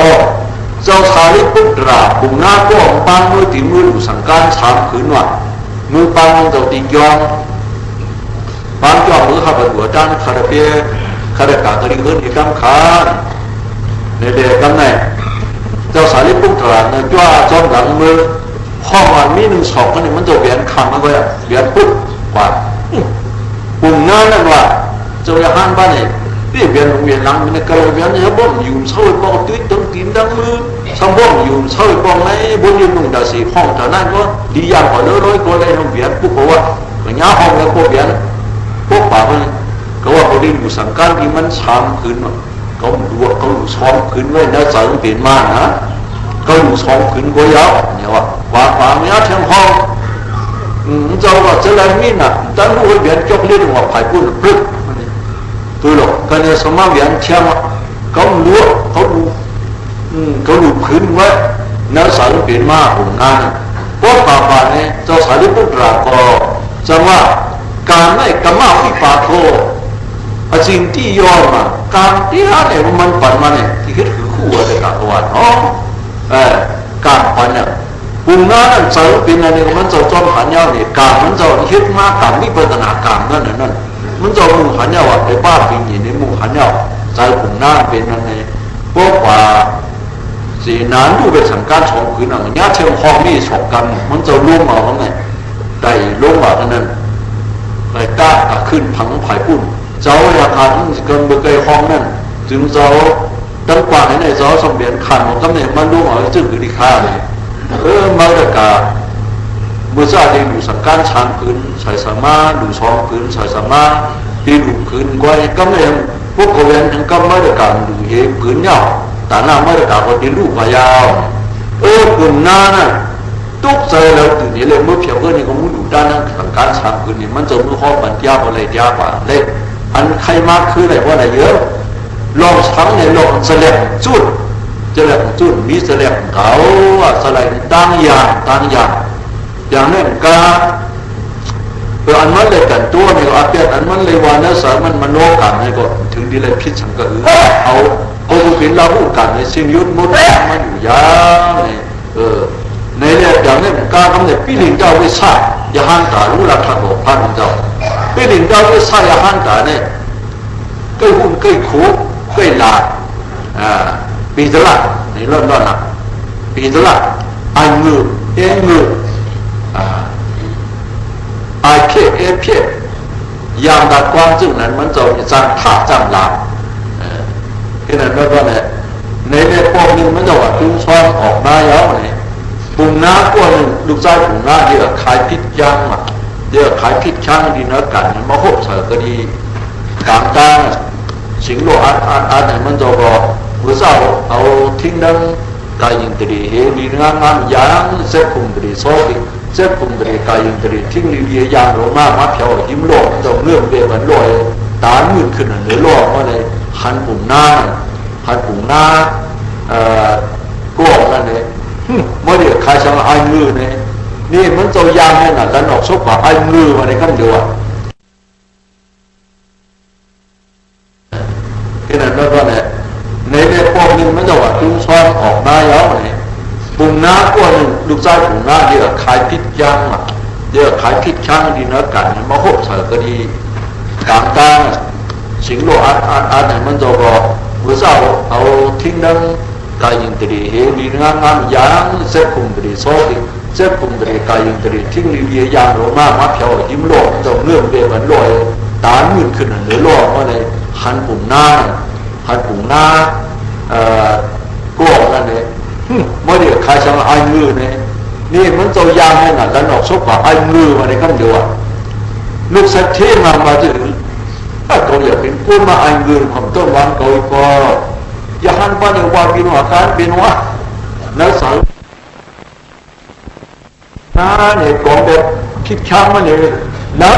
เจ้าสารีปุตราบุญนาก็ปางมือตีมือดูสังการสามขืนว่ามือปางมันเจ้าตียองปางยองมือขับหัวด้านคาราเปียคาราการกระดิ่งเงินอีกคำขานในเด็กกันไหนเจ้าสารีปุตราเนี่ยจ้าจอมหลังมือห้องวันมีหนึ่งสองกันนี่มันจะเบียนคำมาไว้เบียนปุ๊บว่าบุญนานั่นว่าเจ้าอย่าห้ามบ้านนี่ที่เวียนหลังมันก็เวียนเนี่ยบ่มอยู่เช่าบ่ตื้อตั้งตีนตั้งมือสมบ่มอยู่เช่าบ่ไหนบ่ยืนนุ่งดาสีห้องเท่านั้นก็ดีอย่างพอเลยร้อยก็เลยเวียนปุ๊บว่าก็ย่าห้องแล้วก็เวียนปุ๊บป่ามันก็ว่าเขาดิ้นอยู่สังการที่มันช้ำขึ้นเขาดูว่าเขาอยู่ช้ำขึ้นไว้แล้วจะเปลี่ยนมานะเขาอยู่ช้ำขึ้นก็ยาวเนี่ยว่าเนี่ยเทียงห้องเจ้าว่าจะอะไรมีน่ะตั้งรู้ว่าเวียนจกเลี้ยงว่าไผ่ปุ่นปึ๊บตัวหรอกการเนี่ยสมัยเวียนเทียมเขารู้เขาดูพื้นไว้แล้วสารเปลี่ยนมาหุ่นงานเพราะป่าเนี่ยเจ้าสารีปุตราก็จะว่าการไม่กำมาวิปาโทสิ่งที่ยอมมาการที่หาเนี่ยมันปั่นมาเนี่ยที่คิดคือคู่อะไรกันตัวเนาะการปั่นเนี่ยปุ่มนั้นสารเปลี่ยนอะไรมันจะจอมหันยาวเนี่ยการมันจะคิดมาการวิปัสสนาการนั่นมันจะมุ่งหันยาวไอ้บ้าปีนี้ในมุ่งหันยาวใจปุ่มหน้าเป็นยังไงพวกว่าสีนั้นดูเป็นสังการสองคืนอ่ะญาติเชียงห้องนี่สองกันมันจะร่วมมาเขาไงได้ร่วมมาเท่านั้น ไปกล้าขึ้นผังไผ่ปุ่นเจ้าอยากหันกันเบอร์เกยห้องนั่นจึงเจ้าตั้งกว่าในเจ้าสมเด็จขันของกำเนิดมันรู้ว่าจึงคือดีค่าเลยมาตรการเมื่อชาติดูสังการช้างพื้นใส่สามารถดูช้องพื้นใส่สามารถดีดูพื้นไว้กำเนิดพวกโกเวนทั้งก็มาตรการดูเหตุพื้นเงาแต่หน้ามาตรการก็ดีรูปพยาวกลุ่มหน้าน่ะตุกใจแล้วตื่นนี้เลยเมื่อเพียงเพื่อนนี่ก็มุ่งดูด้านนั้นสังการช้างพื้นนี่มันจะมือข้อมันยากอะไรยากกว่าเล็กอันใครมากคืออะไรว่าอะไรเยอะลองช้างในลองแสลงจุดแสลงจุดมีแสลงเขาแสลงตั้งอย่างนั้นก็อันมันเลยกันตัวนี่ก็อาเปียอันมันเลยวานะสามันมโนกันนี่ก็ถึงดีเลยพิชังก็เอาผู้เป็นเราพูดกันในสิ่งยุทธมุดมันอยู่ยาวนี่ในเรื่องอย่างนี้การทำเนี่ยพี่ลิงเจ้าวิชาอย่าหันตารู้ราคาของพันเจ้าพี่ลิงเจ้าวิชาอย่าหันตาเนี่ยใกล้หุ่นใกล้ขู่ใกล้ลาปีตละในเรื่องนั้นนะปีตละไอ้มือไอเพี้ยอย่างดัดความจึงนั้นมันจะมีจางท่าจางลาที่นั่นก็เนี่ยในพวกนึงมันจะว่าตุ้งซ้อนออกมาแล้วเนี่ยปุ่มน้ากว่านึงลูกชายปุ่มน้าเดี๋ยวขายพิษย่างมาเดี๋ยวขายพิษช่างดีเนื้อกันมาหกเสือก็ดีกลางสิงโลอัดเนี่ยมันจะบอกผู้สาวเอาทิ้งดังกายยิงตรีเฮดีงามยางเส้นปุ่มตรีโซ่ดิเส้นปุ่มตรีกายยิงตรีทิ้งลีเลียยางโรมามาเพียวยิ้มโลกจะเลื่อมเบี้ยมันลอยตาหมื่นขึ้นเหนือโลกว่าเลยหันปุ่มหน้าก็นั่นเลยเมื่อเดี๋ยวใครจะมาไอ้มือเนี่ยนี่มันจะยางให้หนักกันออกซบกับไอ้มือมาในขั้นเดียวที่นั่นก็เนี่ยในพวกนึงมันจะว่าตุ้งซ้อนออกมาแล้วเนี่ยปุ่มน้ากว่านึงลูกชายปุ่มน้าเดี๋ยวขายพิษย่างมาเดี๋ยวขายพิษช่างดีเนื้อกันมาหกเสือก็ดีกลางสิงโลอัดเนี่ยมันจะบอกผู้สาวเอาทิ้งดังกายยิงตรีเฮดีงามยางเส้นปุ่มตรีโซ่ดิเส้นปุ่มตรีกายยิงตรีทิ้งลีเลียยางโรมามาเพียวยิ้มโลกจะเลื่อมเบี้ยมันลอยตาหมื่นขึ้นเหนือโลกว่าเลยหันปุ่มหน้าก็นั่นเลยเมื่อเดี๋ยวใครจะมาไอ้มือเนี่ยนี่มันจะยางให้หนักกันออกซบกับไอ้มือมาในขั้นเดียวลูกสัตว์เทมาถึงถ้าเขาอยากเป็นผู้มาไอ้มือของต้นวันเขาก็อย่าหันไปในวันบินหัวการบินหัวนักสาวเนี่ยกองแบบคิดช้างมาเนี่ยแล้ว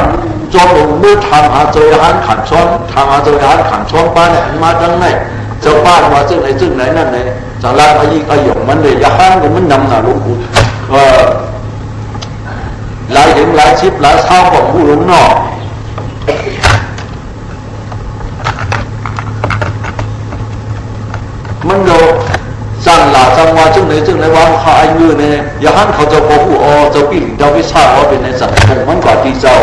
จอมมือทำหาเจอหันขันซ้อนทำหาเจอหันขันซ้อนป้าเนี่ยมาจังไหนเจ้าบ้านมาจึงไหนนั่นเนี่ยจังไรอายุอายุมันเลยอย่าหันมันนำหน้าลุงปู่หลายเห็นหลายชิปหลายเท้าของผู้ลุงนอกมันโดสั่งหลาจังว่าจึงไหนว่าเขาอายุเนี่ยอย่าหันเขาจะบอกผู้เจ้าปีนเจ้าวิชาว่าเป็นในสังคมมันกว่าที่เจ้า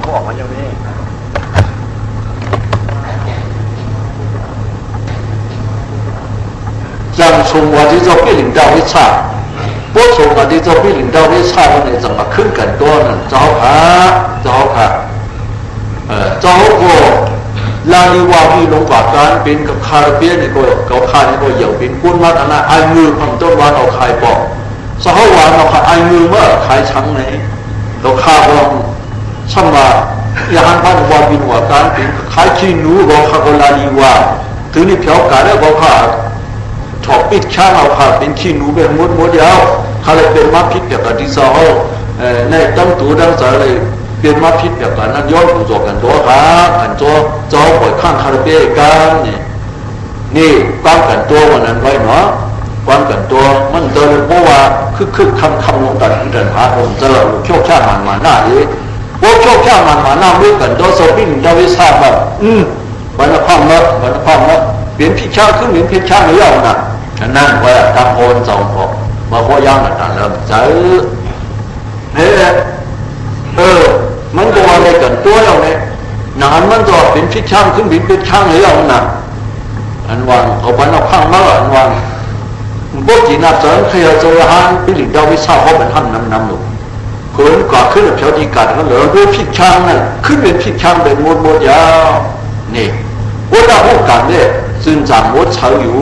เขาออกมาอย่างนี้จังชงว่าที่เจ้าปีนเจ้าวิชาพวกชงว่าที่เจ้าปีนเจ้าวิชาวันนี้จะมาขึ้นกันตัวนั้นเจ้าค่ะเจ้าก็ลาลีวาวีลงกว่าการเป็นกับคาราเบียนี่ก็เขาคานี่ก็เหยี่ยวเป็นกุ้นมัดอันนั้นไอ้มือของต้นวันเอาขายบอกสหวานเอาขายไอ้มือเมื่อขายช้างไหนเราคาบองช่ำว่าอย่าหันพันวาวินหัวการเป็นขายขี้หนูก็ขาก็ลาลีวาถึงนี่เพียวกันแล้วก็ขาถอดปิดช่างเอาขาเป็นขี้หนูเป็นมดยาวขาเลยเป็นมาพิษแบบที่สองในตั้งตัวดังสายเลยเป็นมาพิษแบบนั้นย้อนผู้จบกันตัวครับกันตัวจ้อปล่อยข้างคาราเบกันนี่ความกันตัววันนั้นไว้เนาะความกันตัวมันเดินเพราะว่าคึกคำลงกันเดินหาผมเจอโชคชาติมันมาหน้าเลยพวกโชคชาติมันมาหน้าด้วยกันตัวโซบินดาวิชาแบบวันละพังละเปลี่ยนพิชาขึ้นเปลี่ยนพิชาไม่ยอมนะฉะนั้นว่าทำโอนสองพอมาพอย่างนั้นเริ่มเจอเนี่ยมันก็อะไรกันตัวเราเนี่ยนานมันจะเป็นพิชช่างขึ้นเป็นช่างเลยเราหนักอันวันเขาไปเอาข้างมาอันวันพวกจีน่าเสริมเคยเจอหันพิลิดาวิชาเขาเป็นท่านนำหนุ เขินกว่าขึ้นเพียวที่กัดเขาเหลือด้วยพิษช่างนั่นขึ้นเป็นพิษช่างเป็นมดยาวนี่ว่าเราพูดกันเนี่ยจึงจังมดเฉยอยู่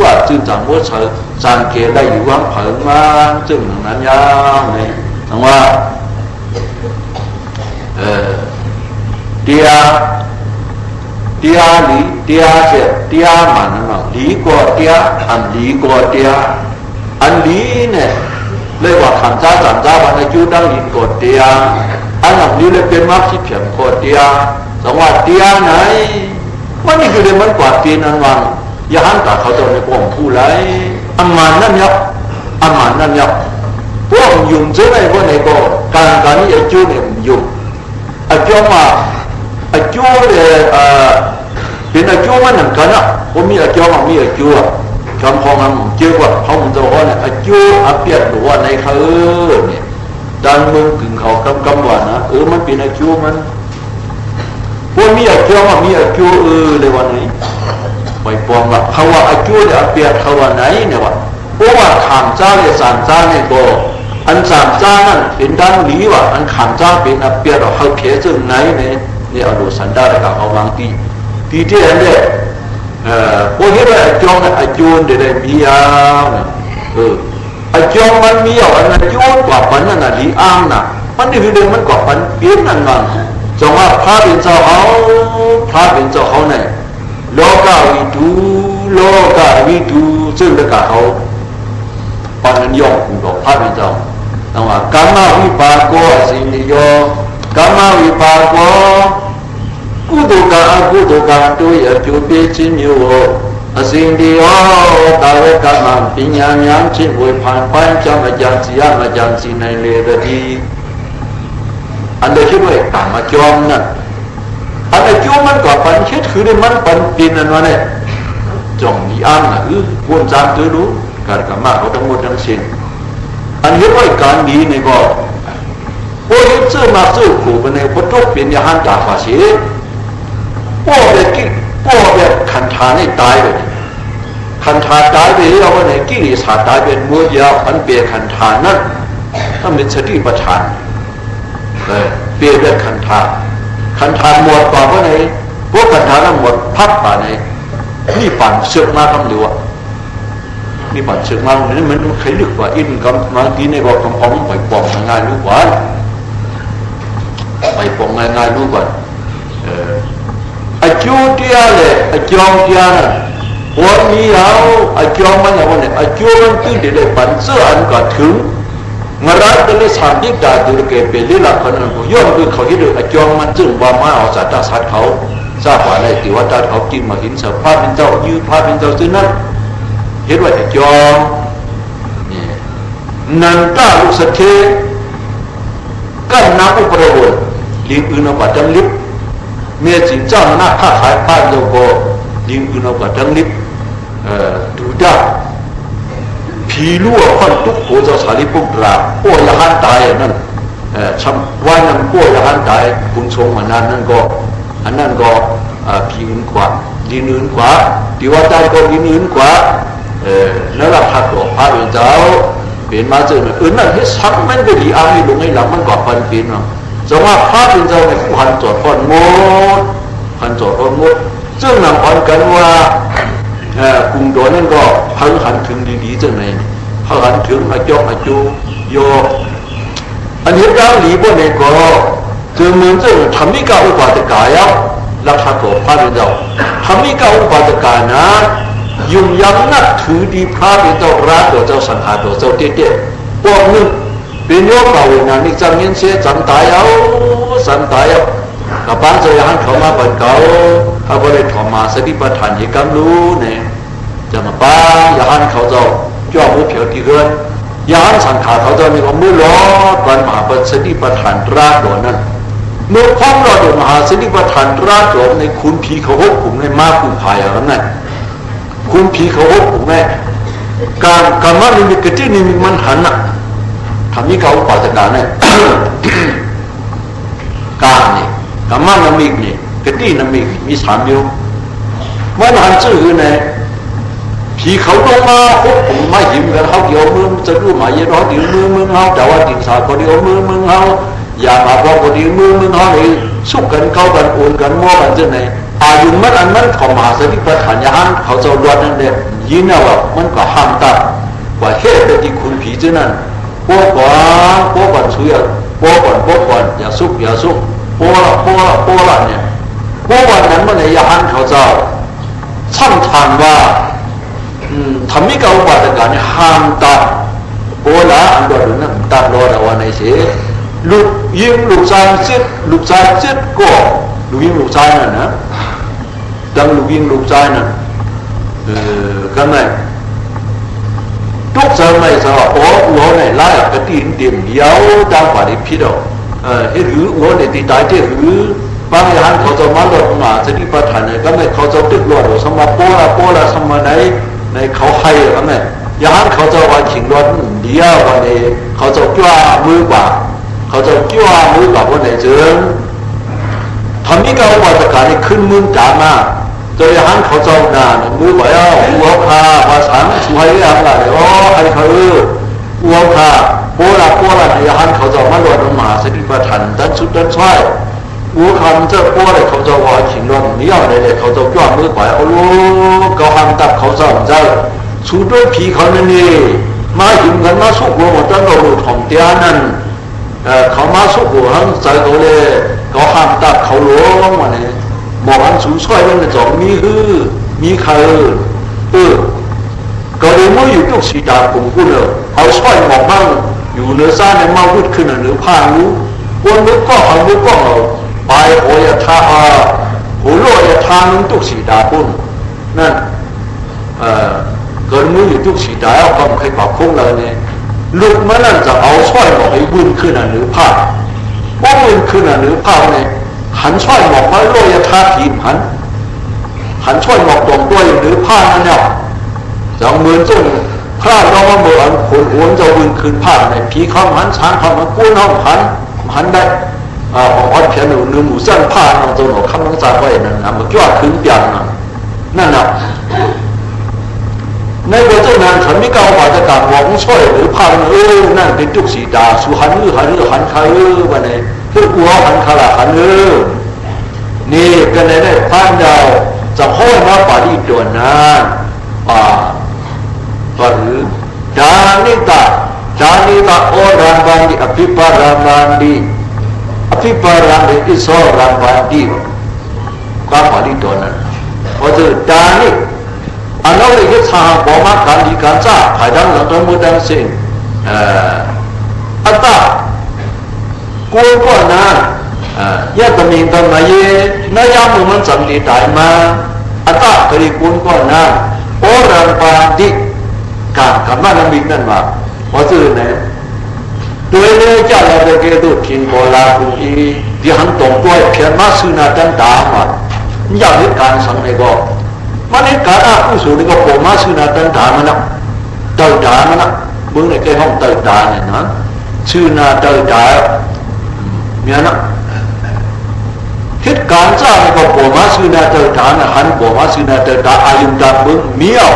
ว่าจึงจังมดเฉยจังเกลได้อยู่ว่างเผิงมาจึงนั้นยาวนี่ทั้งว่าเดียหลีเดียเจ็ดเดียมันนั่นหรอหลีกว่าเดียอันหลีกว่าเดียอันหลีเนี่ยเรียกว่าขันจ้าจันจ้าวันอายุดังหลีกว่าเดียอันหลังนี้เลยเป็นมรรคที่เพียงกว่าเดียสังว่าเดียไหนมันนี่คือเรื่องมันกว่าเดียนันวังอย่าหันตาเขาจะในพวกผู้ไรอันมันนั่นยับอันมันนั่นยับพวกยุ่งเจ้าไหนพวกไหนก็การนี้อายุเนี่ยยุ่งอายุมาอายุเนี่ยเป็นอายุมันหนังกันอ่ะผมมีอายุมันมีอายุอ่ะคำพองมันเจอว่าเขามันจะว่าเนี่ยอายุอาเปียดหรือว่าในเขาเนี่ยดันมึงถึงเขากำว่านะมันเป็นอายุมันพวกมีอายุมันมีอายุเลยวันนี้ไปปองว่าเขาว่าอายุเนี่ยอาเปียดเขาว่าไหนเนี่ยวะเพราะว่าขามจ้าเนี่ยสามจ้าเนี่ยก็อันสามจ้านั่นเป็นด้านนี้ว่ะอันขามจ้าเป็นอาเปียดเขาเขียนซึ่งไหนเนี่ยนี่เอาดูสันดาลกับเอาบางทีที่อันเนี่ยพวกที่ว่าจงอายุนเดี๋ยวมีอ่ะอายุมันมีอ่ะอันอายุกว่าปันนั่นน่ะดีอ้างน่ะมันนี่คือเรื่องมันกว่าปันเปลี่ยนนั่นมันจงว่าพระเป็นเจ้าเขาเนี่ยโลกาวิดูซึ่งเด็กเขาปันนั้นย่อมกูบอกพระเป็นเจ้าต้องว่ากรรมวิปากโกสินิโยกรรมวิปากโกကုသိုလ်ကအကုသိုလ်ကတို့ရဲ့အကျိုးပေးခြင်းမျိုးကိုအစဉ်တည်းရောတာဝကမှပညာဉာဏ်ဖြင့်ဝေဖန်ပိုင်းကြမကြံစီရမကြံစီနိုင်လေသည်อันเดียวที่ว่าตามมาจอมนั่นอันเดียวจอมมันก็ปันคิดคือมันปันปีนั่นวะเนี่ยจงมีอันน่ะวนจามตัวรู้การกรรมะเขาทั้งหมดทั้งสิ้นอันนี้ว่าการดีนี่ก็พวกที่เจอมาเจอขู่ไปในพุทธเป็นยาหันตาภาษีพวกแบบขันธานี่ตายไปขันธาตายไปแล้ววันไหนกิเลสตายเป็นมือยาวอันเปลี่ยนขันธานั้นถ้าเป็นสติปัฏฐานเปลี่ยนเป็นขันธาหมดกว่าวันไหนพวกขันธานั้นหมดพักป่าไหนนี่ปั่นเสือกมาคำเดียวนี่ปั่นเสือกมาเนี่ยมันใครลึกกว่าอินกับมาทีในบอกคำพองไปปองง่ายรู้กว่าไปปองง่ายรู้กว่าอายุเดียเลยอายุเดียนะวันนี้เอาอายุมันอย่างวันนี้อายุมันตื่นเดี๋ยวปั่นเสื้ออันก็ถึงมารักกันเลยสามยิ่งด่าดูเกเป็นเรื่องคนนั้นย้อนดูเขาที่ดูอายุมันจึงว่ามาเอาสัตว์สัตว์เขาทราบว่าในติวัตรเขากินมาหินเสพพาเป็นเจ้ายืดพาเป็นเจ้าซึ่งนั้นเห็นว่าอายุนี่นันตาลุสเทกันนับอุปโภคลิงอื่นเอาไปจังลิบเมื่อจิงเจ้าหน้าข้าขายป้ายโลโก้ลิงอื่นเอาไปจังลิบดูด้าผีรั่วคนทุกโขจะสาริปุกราโอ้ยหันตายนั่นชำว่านั่นโอ้ยหันตายคุณชงมันนั่นก็อันนั้นก็ผีอื่นกว่าลิงอื่นกว่าติวัตรก็ลิงอื่นกว่าแล้วเราพักก็พาเป็นเจ้าเป็นมาเจอนั่นที่ซ้ำมันก็ดีอาให้ลงให้หลังมันก็ปันเป็นเนาะจะว่าพาเป็นเจ้าในพันจอดคนหมดซึ่งนำอ่อนกันว่ากรุงโดนนั่นก็พังหันถึงดีๆจังไหนพังหันถึงอาจุโยอันนี้ดาวหลีบนในก็จึงเหมือนจะทำมิกาอุปาตกายราคาก็พาเป็นเจ้าทำมิกาอุปาตกายนะยุ่งยากนักถือดีพระเป็นเจ้ารักตัวเจ้าสังหารตัวเจ้าเตี้ยพวกนึงเป็นโยกเก่านะนี่จำเงินเสียจำตายกับบ้านเจ้าอย่างเขามาเป็นเก่าเขาบริถมมาสติปัฏฐานยิ่งกำรู้เนี่ยจะมาบ้านอย่างเขาเจ้าจ่อมือเผียวที่เรือนอย่างสังขารเขาเจ้านี่ก็มือล้อวันมหาสติปัฏฐานราดโดนนั้นเมื่อพ้องเราโดนมหาสติปัฏฐานราดโดนในคุณผีเขาหกกลุ่มในมาคุณพายอะไรนั่นคุณผีเขาหกกลุ่มแม่การมานิมิตกตินิมิตมันหันน่ะทำนี้เขาอุปาทการเนี่ยการนี่กรรมนามิกนี่กตินามิกมีสามอยู่มันหันชื่อเนี่ย ผีเขาลงมาปุ๊บผมไม่หิมกันเขาเกี่ยวมือจะรู้หมายยันเขาเดี๋ยวมือเขาแต่ว่าติดสายก็เดี๋ยวมือเขาอย่ามาบอกก็เดี๋ยวมือเขาเลยสู้กันเข้ากันโอนกันมั่วกันจนไหนอายุมันอันมันเขามาสติปัฏฐานยานเขาจะรวดนั่นเองยินว่ามันก็ห้ามตัดว่าเหตุที่คุณผีเจ้านั้นพวกก่อนช่วยพวกก่อนอย่าซุกพวกละเนี่ยพวกวันนั้นมันในยานเขาจะช่างทางว่าทำให้เขาปฏิการห้ามตัดโบราณอันว่าดูนั่นตัดรอดเอาไว้ในเสียลูกยิงลูกชายเจ็ดก็ลูกยิงลูกชายนั่นนะดังลูกยิงลูกชายนั่นกันไหนทุกสมัยสาวโอ้หัวในไล่กระตีนเดี่ยมเดียวดังฝ่ายพิษเอาหรือหัวในตีตายที่หรือบางอย่างเขาจะมาหลดมาสติปัฏฐานเนี่ยก็ไม่เขาจะติดหลดสมัยโปละสมัยในเขาให้กันไหนอย่างเขาจะว่าขิงหลดเดียววันนี้เขาจะจ้ามือกว่าเขาจะจ้ามือกว่าวันไหนเจอทำให้เขาว่าตะการนี่ขึ้นมือจามาตัวอย่างเขาจะนานมือว่าหัวพาภาษาช่วยอะไรไอ้เขาหัวพาโปละในอย่างเขาจะมาหลดมาสติปัฏฐานดันสุดดันช่วยหัวคำเจ้าป้อเลยเขาจะว่าขิงร้อนนี่อะไรเลยเขาจะจ้ามือไปโอ้เขาห้ามตัดเขาจะใจสู้ด้วยผีเขานั่นเองมาหิมกันมาสู้หัวหมดตั้งแต่หลุดของเตี้ยนั่นเขามาสู้หัวทั้งใจเขาเลยเขาห้ามตัดเขาหลวงวันนี้บอกอันสู้ช่วยมันจะจอมีมีใครก็เลยเมื่ออยู่ทุกสีดาผมพูดเลยเอาช่วยบอกมั่งอยู่เนื้อซ่าในมาวุดขึ้นหรือผ้ารู้วนนึกก็เอานึกก็เอาไปโอยทาโหโลยทามึงทุกสีดาปุ่นนั่นเกิดมืออยู่ทุกสีดาเอาคำใครปากคงเลยเนี่ยลูกมันนั่นจะเอาช่วยบอกให้บุญขึ้นหรือผ้าว่าบุญขึ้นหรือผ้าเนี่ยหันช่วยบอกว่าโลยทาทีมหันช่วยบอกตรงด้วยหรือผ้านั่นเนี่ยจะเหมือนจงพระเรามาเมื่อคนโอนจะบุญขึ้นผ้าในผีเขาหันช้างเขามากู้น้องหันได้ของอัดเพียนหนึ่งหมู่สั้นผ้าน้องตัวหนูคำน้องจ่าไว้นั่นนะมันก็ขึ้นเปียงนั่นนะในบทเจ้านานฉันไม่กล่าวว่าจะการหวังช่วยหรือผ้านั่นเป็นจุกสีดาสุหันหันคาวันนี้คือหัวหันคาละหันนี่กันในได้พานดาวจะห้อยมาป่าดีตัวนั้นป่าหรือดานิตาโอรันบันดีอภิปารามันดีอภิปารันดีอิโซรันบันดีความป่าดีตัวนั้นเพราะฉะนั้นดานิอันนั้นเลยสาบอกมาการดีการจ้าภายดังหลังตัวมุดังสิ่งอัตตากูก็นะยะตมิงตมาเยนายามุมันสัมฤทธิ์มาอัตตากรีกูก็นะโอรังปาดิการคำนั้นมีนั่นว่าเพราะฉะนั้นตัวเองจะเราจะเกิดทิ้งโบราณผู้อีที่หันตรงตัวเพียงมาสุนัขจันดามาอยากให้การสังเกตมันให้การอาผู้สูงนี่ก็ผมมาสุนัขจันดามันนะเต่าดามันนะเมื่อในแค่ห้องเต่าดาเนี่ยนะสุนัขเต่าดาเนี่ยนะเหตุการณ์จ้านี่ก็ผมมาสุนัขเต่าดานะหันผมมาสุนัขเต่าดาอายุดาบึ้งเมียว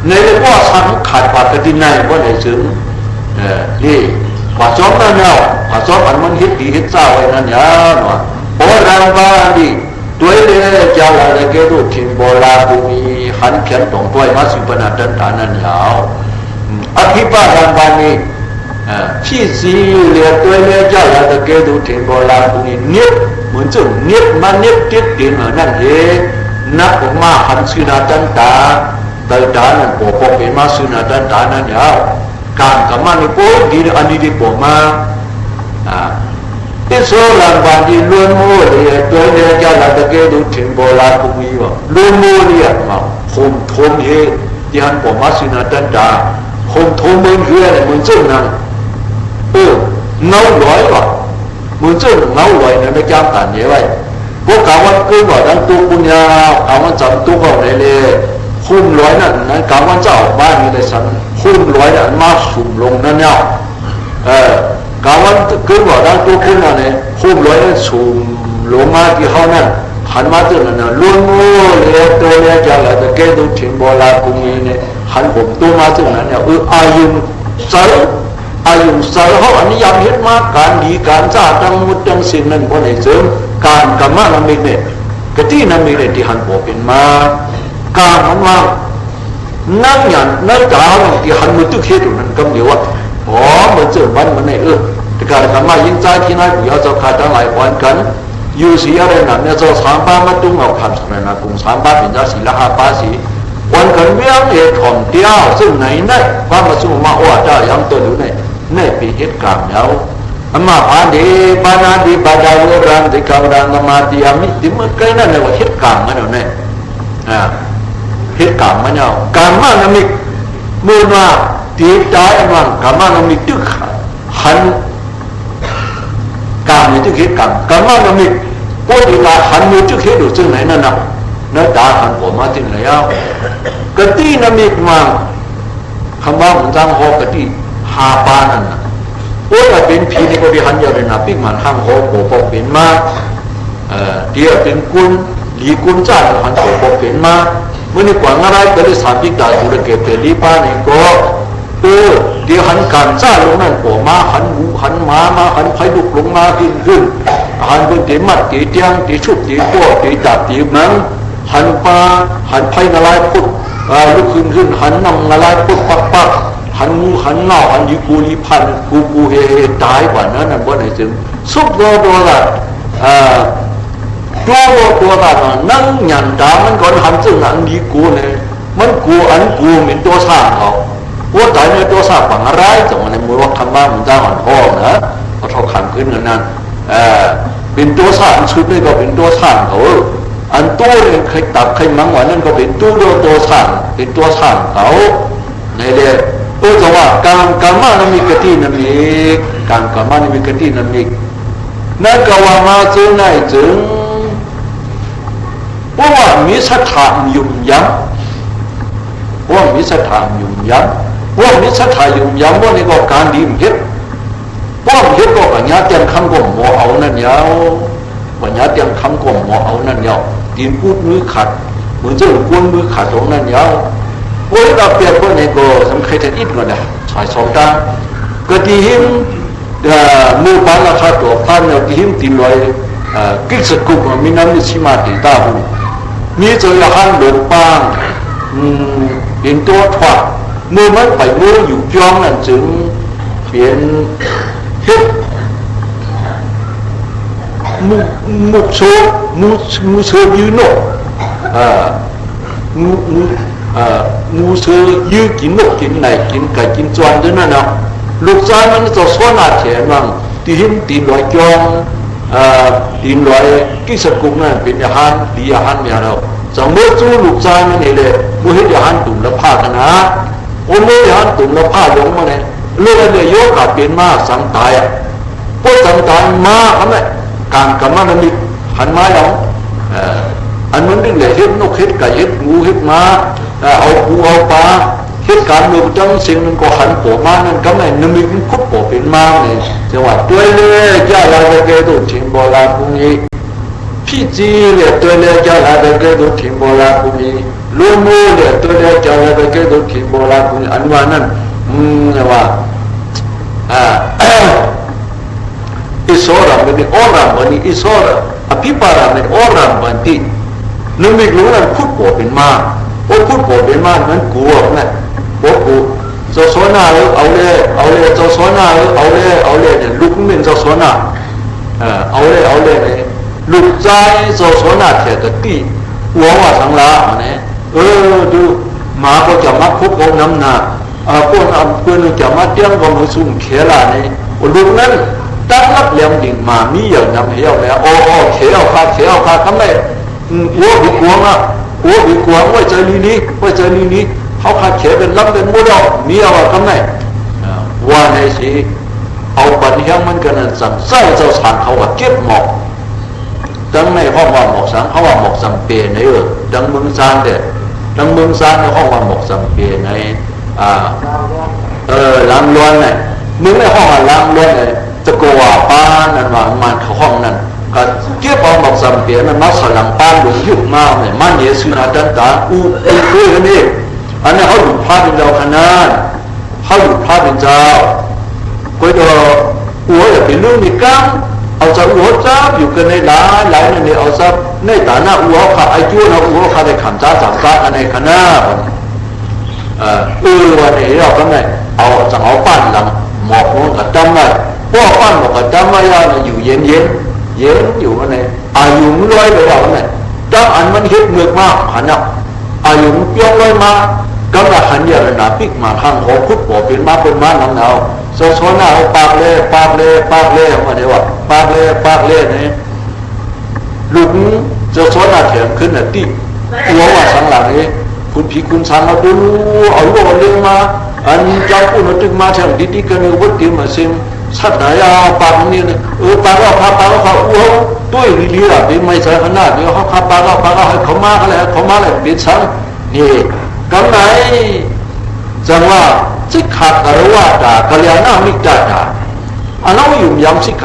ในเรื่องว่าสังขาดปากตินัยว่าในซึ่งนี่ว่าจอมนั่นเนี่ยว่าจอมอันมันฮิตดีฮิตเจ้าไว้นั่นเนี่ยว่าโบราณบ้านดีตัวเองเจ้าอะไรเกิดทิ้งโบราณภูมิหันเขียนตรงตัวมาสิบนาดันฐานนั่นยาวอภิปรายบ้านนี้พี่ซีเรียตัวเองเจ้าอะไรเกิดทิ้งโบราณภูมิเนียบเหมือนจุดเนียบมันเนียบติดดินนั่นเองนักออกมาหันสินาดันตาเต่าดานั่นปกเป็นมาสุนัขดันดานั่นยาวการกำมันนี่ปุ๊บดีอันนี้ดีปกมาที่โซลังบานดีล้วนโมเลยตัวเนี่ยจะละตะเกียดูถึงโบราณภูมิว่าล้วนโมเลยมาคมทมเฮที่หันปกมาสุนัขดันดาคมทมเหมือนเรือเนี่ยเหมือนเจ้านั่งเงาลอยว่ะเหมือนเจ้าเงาลอยเนี่ยไม่จำกันเยอะไว้พวกเขาวันคืนว่าดังตัวปุญญาเขาวันจำตัวเขาเลยหุ้มร้อยนั่นนะการวันเจ้าบ้านนี้เลยสันหุ้มร้อยนั่นมาสุ่มลงนั่นเนี่ยการวันคืนว่าดังตัวขึ้นนั่นเนี่ยหุ้มร้อยนั่นสุ่มลงมาที่เขานั่นห หันมาตัวนั้นนะล้วนโง่เลยตัวเนี้ยจะอะไรแต่แกดูถึงโบราณกูมีเนี่ยหันผมตัวมาตัวนั้นเนี่ยอายุเสร์อายุเสร์เขาอันนี้ยามเห็นมาการดีการจ้าทั้งหมดทั้งสิ้นนั้นพอในเสริมการกรรมนามิกเนี่ยกตินามิกเนี่ยที่หันผมเป็นมาการมันว่านั่งอย่างนั่งกล่าวที่หันมือตุ้งเฮ็ดอยู่นั้นก็เดียวว่าอ๋อเหมือนเจอมันในแต่การกรรมยิ่งใจที่นั่นอยู่เอาจะขาดทั้งหลายวันกันอยู่สีอะไรนั่นเนี่ยจะสามป้ามาตุ้งเอาคำสนนะกุ้งสามป้าเป็นเจ้าสีละห้าป้าสีวันกันเวียงเหตุของเดียวซึ่งไหนนั่นว่ามาสู้มาว่าเจ้ายังตัวอยู่ในปีเหตุการณ์แล้วมาพาดีปานาดีปาดาวรันติกาวรันมาดีอามิติมันใกล้นั่นเลยว่าเหตุการณ์มันเนี่ยเหตุการณ์มันเนี่ยการมานามิเมื่อมาตีตายมันการมานามิตึกหันการมีตึกเหตุการมานามิพวกที่ตาหันมีตึกเหตุอยู่ซึ่งไหนนั่นน่ะนั่นตาหันผมมาที่ไหนเอากตินามิมาคำว่ามันจังหอกติหาปานั่นนะโอ้ยเป็นผีนี่ก็ดีหันเยอะเลยนะปิ๊กมันห้างหอกโผล่เป็นมาเดี๋ยวเป็นกุลหลีกุลจ้าหันโผล่เป็นมาเมื่อนี่กว่าอะไรก็ได้สามปิ๊กได้ดูแลเก็บเตลีป้านี่ก็เดี๋ยวหันการจ้าลงนั่นโผล่มาหันหูหันมาหันไฟลุกลงมาขึ้นหันเป็นตีมัดตีเตียงตีชุบตีโป้ตีจับตีนั้นหันปลาหันไฟนลายพุทธลุกขึ้นหันนำนลายพุทธปักหันงูหันเน่าหันยีกูยีพันกูเฮตายกว่านั้นนั่นบ่ไหนถึงซุบตัวละตัวละนั่งหยันดามันก่อนหันซึ่งอันยีกูเนี่ยมันกูอันกูเหมือนตัวสร้างเขาว่าตายในตัวสร้างฝังอะไรจังวันในมือว่าคำว่ามันจ้าหันพ่อนะเขาทอขันขึ้นนั่นเป็นตัวสร้างชุดนี่ก็เป็นตัวสร้างเขาอันตัวเนี่ยใครตับใครมังว่านั่นก็เป็นตัวสร้างเป็นตัวสร้างเขาในเรื่องแต่ว่าการมานั้นมีกตินั้นมีการมานั้นมีกตินั้นมีนั่นก็ว่ามาจึงไหนจึงว่ามีสถานยุ่งยั้งว่ามีสถานยุ่งยั้งว่ามีสถานยุ่งยั้งว่านี่ก็การดีเฮ็ดว่าเฮ็ดก็ปัญญาเตรียมคำก็หมอเอานั่นยาวปัญญาเตรียมคำก็หมอเอานั่นยาวกินพูดมือขัดเหมือนเจ้าก้นมือขัดตรงนั่นยาวโอ้ยเราเปรียบพวกนี้ก็สำคัญที่อิดก่อนนะสายสองด้านก็ที่หิมมือปานราคาตัวพันเนี่ยที่หิมตีลอยกิ๊กสกุลมีน้ำมีชิมาตีตาหูมีเจอละหันหลงปางเป็นตัวถอดมือมันไปมืออยู่จ้องนั่นจึงเปลี่ยนเฮ็ดมุกโซมูเซยืนโนงูเสือยื้อกินนกกินไหนกินไก่กินจวนด้วยนั่นเนาะลูกชายมันจะซ้อนอาเถียนมั่งที่หินตีนลอยจองตีนลอยกิสกุกนั่นเป็นอาหารดีอาหารเนี่ยเราจังเมื่อจู้ลูกชายมันนี่เลยมือให้อาหารตุ่มละผ้ากันนะโอ้เมื่ออาหารตุ่มละผ้าลงมาเนี่ยเรื่องอะไรโยกกับเป็นมาสังตายพวกสังตายมาทำไมการกรรมมันมีหันมาแล้วอันนั้นดึงเลยเฮ็ดนกเฮ็ดไก่เฮ็ดงูเฮ็ดม้าเอาปูเอาปลาเหตุการณ์มือจังสิ่งนั้นก็หันโผล่มานั่นก็ไม่นึกมีคุบโผล่เป็นมาเนี่ยจังหวะตัวเล่ย่าลาเกตุถิ่นโบราณพวกนี้พี่จีเนี่ยตัวเล่ย่าลาเกตุถิ่นโบราณพวกนี้ลูมูเนี่ยตัวเล่ย่าลาเกตุถิ่นโบราณพวกนี้อันว่านั่นว่าอิสระมันนี่อรามันนี่อิสระอภิปารามันอรามันที่นึกมีรู้นั่นคุบโผล่เป็นมาโอ้พูดโกรธเป็นมากนั้นกลัวนะโอ้กูเจ้าสวนาแล้วเอาเลยเจ้าสวนาแล้วเอาเลยเนี่ยลูกมันเจ้าสวนาเอาเลยเนี่ยลูกใจเจ้าสวนาเถียตะกี้หัวว่าสังลาเนี่ยดูหมาก็จะมาคุกเอาน้ำหนาพวกเพื่อนจะมาเตี้ยงก็มือสุ่มเขลาเนี่ยลูกนั้นตั้งรับเลี้ยงดิ่งมามีอย่างน้ำเหี้ยวเนี่ยโอ้เขลขาทำไมวัวดีกว่าโอ้ดีกว่าว่าใจนี้เขาขาดเขเป็นลำเป็นมุดเอามีเอาทำไมว่าในสิเอาปัญญามันกันนั่นสั่งไส้เจ้าสารเขาว่าเก็บหมอกดังในห้องว่าหมอกสังเขาว่าหมอกสังเปในดังเมืองซานเด็ดดังเมืองซานในห้องว่าหมอกสังเปในลำล้วนเนี่ยมึงในห้องว่าลำล้วนเนี่ยจะกว่าป้านั่นว่ามันเขาห้องนั้น ก็เก็บเอาหมอกสัมเปียนั้นมาสลังป้านหลวงยุบมาเนี่ยมันเยสุนาดันตาอูด้วยกันนี่อันนี้เขาหลุดพระเป็นเจ้าขนาดเขาหลุดพระเป็นเจ้าก็จะหัวจะเป็นลูกในกังเอาจะหัวจ้าอยู่กันในหลายในเอาซะในฐานะหัวข้าอายุนะหัวข้าได้ขันจ้าจังจ้ากันในขนาดวันนี้เราก็ไม่เอาจะเอาปั้นหลังหมอกมันก็จำไว้พวกปั้นหมอกก็จำไว้ว่าอยู่เย็นอยู่วันนี้อายุมันลอยไปแล้วเนี่ยจังอันมันเฮ็ดเมือกมากหันอ่ะอายุมันเปี้ยงลอยมาก็ละหันเยอะนะปิกมาข้างหัวคุดหัวเป็นมาเป็นมาหนังเอาโซหน้าเอาปากเล่มาเดี๋ยวว่าปากเล่เนี่ยลุกจะโซหน้าแถมขึ้นน่ะติหัวว่าสังหลังนี้คุณผีคุณสังเอาดูเอาโลเลี้ยงมาอันเจ้าคุณตึงมาแถมดีๆกันเลยวัดดีมาซิมสัตว์ไหนเอาปากนี่เนี่ยปากเขาอ้วด้วยลีๆล่ะเป็นไม่ใช่ขนาดนี้เขาขับปากเขาให้เขามาอะไรเป็นสังนี่กำไหนจังว่าสิกขากรวาตากัลยาณมิตรตาอันนั้นอยู่ยำสิกข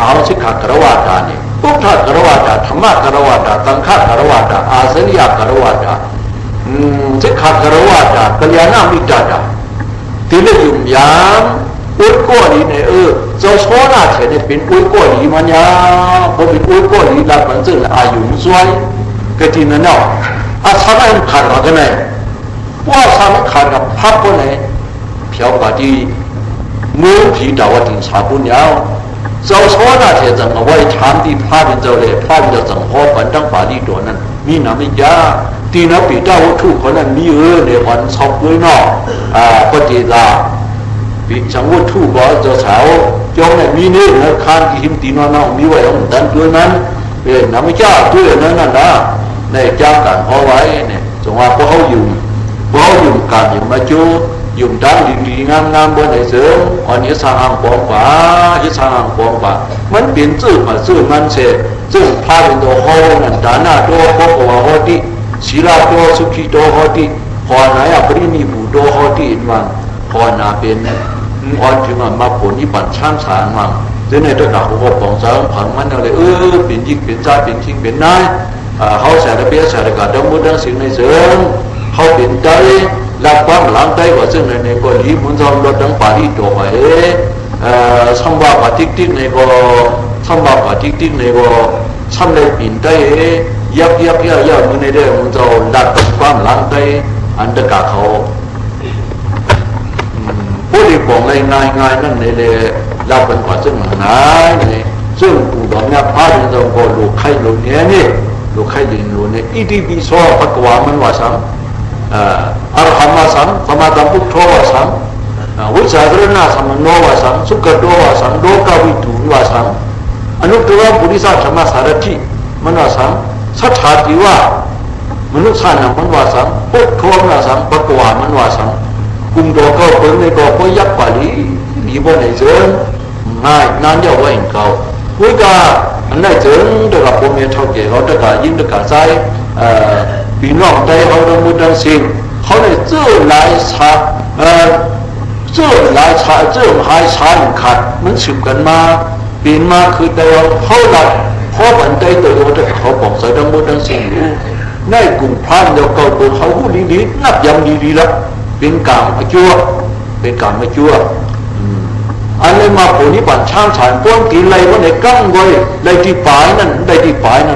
ากรวาตาเนี่ยพุทธกรวาตาธรรมกรวาตาตังฆกรวาตาอาสนิยกรวาตาสิกขากรวาตากัลยาณมิตรตาที่เรียกอยู่ยำอุ้ยก้อนนี้เนี่ยเจ้าโชน่าเฉยเนี่ยเป็นอุ้ยก้อนนี้มันยาพอเป็นอุ้ยก้อนนี้รับมันจึงอายุสวยก็ที่นั่นเนาะอาสาไม่ขาดหรอกกันไหนว่าสาไม่ขาดกับพับคนไหนเพียวกว่าที่มือผีดาวถึงสาบุญยาวเจ้าโชน่าเฉยจังเอาไว้ถามที่พระเป็นเจ้าเลยพระเป็นเจ้าจังหอบปันตั้งป่าดีตัวนั้นมีน้ำไม่ยาตีนับปีเจ้าทุกคนนั้นมีในวันสอบด้วยเนาะปฏิลาปีจังวัดทุกบ่เจ้าสาวจงเนี่ยมีเนี่ยนะคานที่หิมตีนอนเอามีไว้ของดันตัวนั้นเป็นน้ำไม่ยาตัวนั้นนะในจ้างการพอไว้เนี่ยจงว่าพวกเขาอยู่การอยู่มาจูอยู่ด้านดีๆงามๆบนไหนเสริมอันนี้สร้างปองป่ามันเป็นชื่อมันเสซึ่งพาเป็นตัวเขานั่นฐานะตัวพวกว่าเขาที่ศีลตัวสุขีตัวเขาที่พอไหนปรินิพุตัวเขาที่อินวันพอนาเป็นอ่อนถึงมาผลนิพพานช่างสารมั่งซึ่งในตัวหนักหัวปองสารผังมันอะไรเป็นยิ่งเป็นใจเป็นทิ้งเป็นนายเขาใส่ระเบียบใส่ระกาศดำมือดังสิ่งในเสริมเขาเป็นใจรับความหลังใจกว่าซึ่งในก็รีบมันจะลดดังป่าที่ตัวไปสมบัติติ๊กในก็สมบัติติ๊กในก็ทำได้ปิ่นใจยับมือในเรื่องมันจะรับความหลังใจอันตรกาเขาผู้ที่บอกง่ายนั่นในเลยรับเป็นกว่าซึ่งหายนี่ซึ่งผู้ดำเนินพาดเราก็ลูกไข่ลูกเนี้ยนี่ลูกไข่ดินลูกเนี่ยอิติปิโสปะกวามันว่าซ้ำอรหันต์ว่าซ้ำสมาธิพุทโธว่าซ้ำวิชาเรื่องน่าสมโนว่าซ้ำสุขโตว่าซ้ำโลกวิถูว่าซ้ำอนุตตรบุริสัทธรรมสารถิมันว่าซ้ำสัทธาติว่ามนุษย์ชาติมันว่าซ้ำพุทโธว่าซ้ำปะกวามันว่าซ้ำกุมตัวเขาเปิดในตัวก็ยักษ์ป่าลีมีบนไหนเจอง่ายนั่นเดียวว่าเองเขาคุยกันอันไหนเจอเด็กกับพ่อแม่เท่าแก่เขาเด็กกับยิ้มเด็กกับใจปีน้องใจเขาต้องมุดดังสิ่งเขาเนี่ยเจอหลายชาเจอหายชาขัดมันสืบกันมาปีนมาคือแต่เขาหลับเพราะบันใจตัวเขาบอกใส่ต้องมุดดังสิ่งในกลุ่มพรานเดียวเขาเปิดเขาหูดีๆนับยำดีๆแล้วเป็นกามมาจั่วอันเลยมาผลนิพพานช่างฉานป้อนตีไรว่าในกั้งไว้ในที่ปลายนั่นเ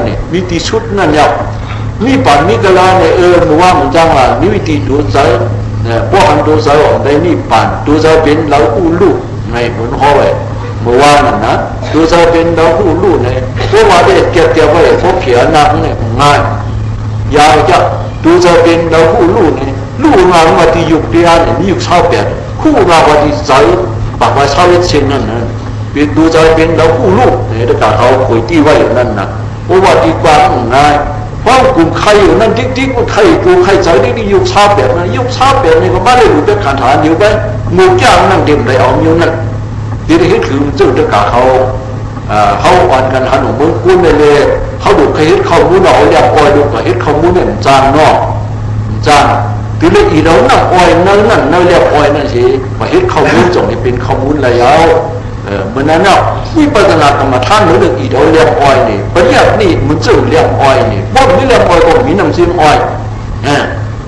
นี่ยวิธีชุดนั่นเนี่ยมีปั่นมีกะลาเนี่ยมันว่ามันจังว่ามีวิธีดูใจเนี่ยพวกอันดูใจของได้มีปั่นดูใจเป็นเราอู้ลูกในหมุนห้อยเมื่อวานนั่นนะดูใจเป็นเราอู้ลูกในพวกว่าได้เก็บไว้พวกเขียนนักเนี่ยง่ายยาวจะดูใจเป็นเราอู้ลูกเนี่ยลูกงานมาที่ยุคเดียนมียุคชาวเปียคู่เราว่าที่ใจปากว่าชาวเช่นนั้นนะเป็นดูใจเป็นเราคู่ลูกเนี่ยแต่เขาคุยที่ไว้นั่นนะเพราะว่าที่กว้างง่ายเพราะกลุ่มใครอยู่นั่นติ๊กใครกูใครใจที่ยุคชาวเปียนะยุคชาวเปียนี่ก็ไม่ได้รู้จักขันฐานอยู่ไปหมู่จ้างนั่งเด่นได้เอาอยู่นั่นที่ได้เห็นคือเจ้าเด็กเขาอ่อนกันหันของมึงกู้ในเลยเขาดูใครเห็นข้อมูลเอาเรียบอ้อยดูใครเห็นข้อมูลเนี่ยจางนอกจางที่เรื่องอีเรานั่งอ้อยนั่นเรียบอ้อยนั่นสิมาเห็นข้อมูลจงนี่เป็นข้อมูลระยะเมื่อนั้นเนาะ วิปัสสนากรรมฐานเหมือนอีเดียวเลี้ยงอ้อยนี่ปริยัตินี่มันเจ้าเลี้ยงอ้อยนี่บ่มีเลี้ยงอ้อยก็มีน้ำจิ้มอ้อย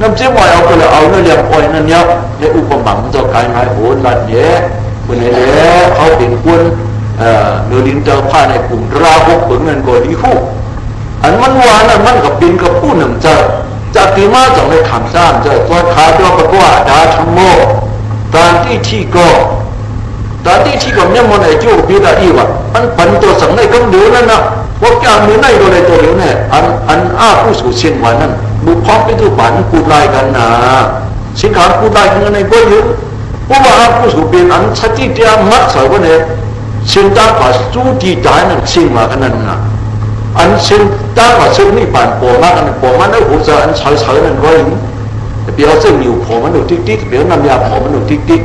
น้ำจิ้มอ้อยเอาไปแล้วเอาเนื้อเลี้ยงอ้อยนั่นเนี่ยในอุปมามันจะกลายมาโหนลัดเนี้ยคนไหนแล้วเขาเป็นคนเนื้อลิ้นเจ้าผ้าในกลุ่มราหกเปิงเงินก็ดีคู่อันมันวานนั่นมันกับเป็นกับผู้หนึ่งเจอจากที่มาจากในคำซ้ำเจอตัวขาตัวกว่าดาธรรมโมตามที่ก็ตอนที่ก็เนี่ยมันไอ้โจ้พิดาอีวะอันปันตัวสังในกำเดียวนั่นนะว่าแกมือในตัวใดตัวเดียวเนี่ยอันผู้สู่เชียงวันนั้นบุพพไปดูปันพูดไล่กันนะสินค้าพูดไล่กันในก็เยอะเพราะว่าผู้สู่เป็นอันชัดที่จะมัดสาวเนี่ยเชียงตาป่าสู้ที่ตายนั่นเชียงมากันนั่นนะอันเชียงตาป่าซึ่งนี่ปันปอมากันปอมาในหัวใจอันเฉยๆนั่นก็ยังเปลี่ยนเส้นอยู่ผอมันดูติ๊กๆเปลี่ยนน้ำยาผอมันดูติ๊ก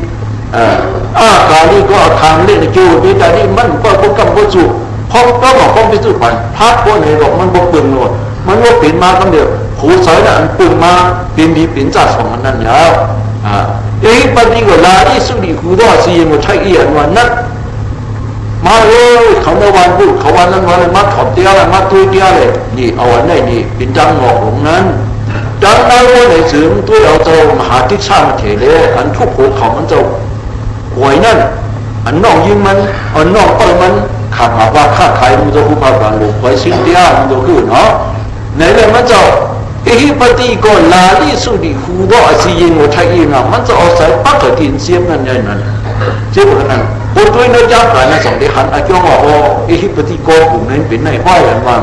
การนี้ก็ทางเล่นจูดีแต่นี่มันก็กำก็จูเพราะก็บอกต้องไปจูปันพักคนไหนบอกมันบอกปึงหนวดมันว่าปิ่นมาคำเดียวหูสายน่ะอันปึงมาปิ่นดีปิ่นจ่าสองมันนั่นแล้วปฏิก็ลาที่สุดีหูด้อซีมันใช่เอียนวันนั้นมาเลยเขาในวันพูดเขาวันนั้นวันมาถอดเตี้ยเลยมาตุยเตี้ยเลยนี่เอาวันไหนนี่ปิ่นจังงอกหลงนั้นจังในวันไหนถึงตัวเราเจ้ามหาทิชามาเถเลยอันทุกหัวเขามันเจ้าหวยนั่นอันน้องยิงมันอันน้องเปิดมันขับมาว่าข้าใครมันจะคู่พากันหลงหวยสิ้นเดียมันจะคือเนาะในเรื่องมันจะอิปฏิก็ลาลิสุดีหูดอสิยิงหัวไทยนะมันจะเอาใส่ปักกระถิ่นเสียมนั่นไงนั่นเจ้าคนนั้นบนด้วยเนื้อจับกันนะสองเดือนอาจจะว่าโอ้อิปฏิก็กลุ่มนั้นเป็นในห้อยกันว่า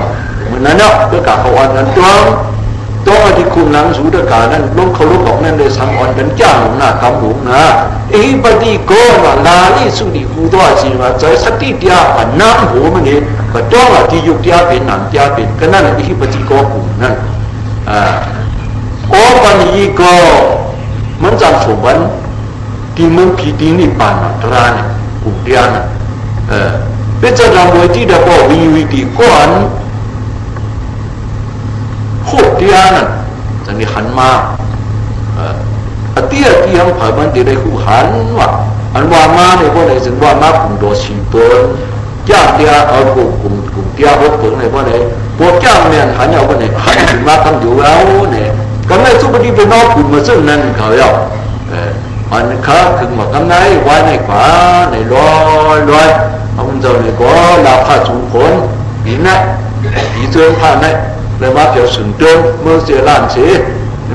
เหมือนนั้นเนาะก็กะเขาอันนั้นตัวที่คุณนังสูดกานั้นลงเขาลุกออกนั่นเลยสังอ่อนกันจ้างหน้าคำหลงนะปฏิโกว่าลาลิสุดีหูดอสิว่าใจสติเดียมันน้ำหัวมันเองก็จ้องว่าที่ยุคเดียเป็นหนังเดียเป็นก็นั่นปฏิโกกลุ่มนั่นโอ้ปัญญีก็มันจังสมบัติที่มึงผีดิ้งนี่ปานตราเนี่ยกลุ่มเดียนะเป็นจะทำโดยที่เด็กก็วิธีก่อนโคตรเดียนั่นจะมีหันมาเตี้ยที่ยังผ่านมันที่ได้คู่หันว่าอันว่ามาเนี่ยพวกไหนถึงว่ามาปุ่มโดชิงตัวย่าเดียเอากลุ่มเดียพวกเปิงไหนพวกไหนพวกย่าเนี่ยหันเอาพวกไหนหันถึงมาทำอยู่แล้วเนี่ยก็ไม่สุภาพเป็นนอกกลุ่มมาซึ่งนั่นเขาเอามันค้าถึงว่ากำไรไว้ในขวาในลอยเอามันเจ้าในก็ลาผ้าสูงขนปีนั่นปีเตือนผ้านั่นเลยมาเกี่ยวสึงเตือนเมื่อเสียล้านเสีย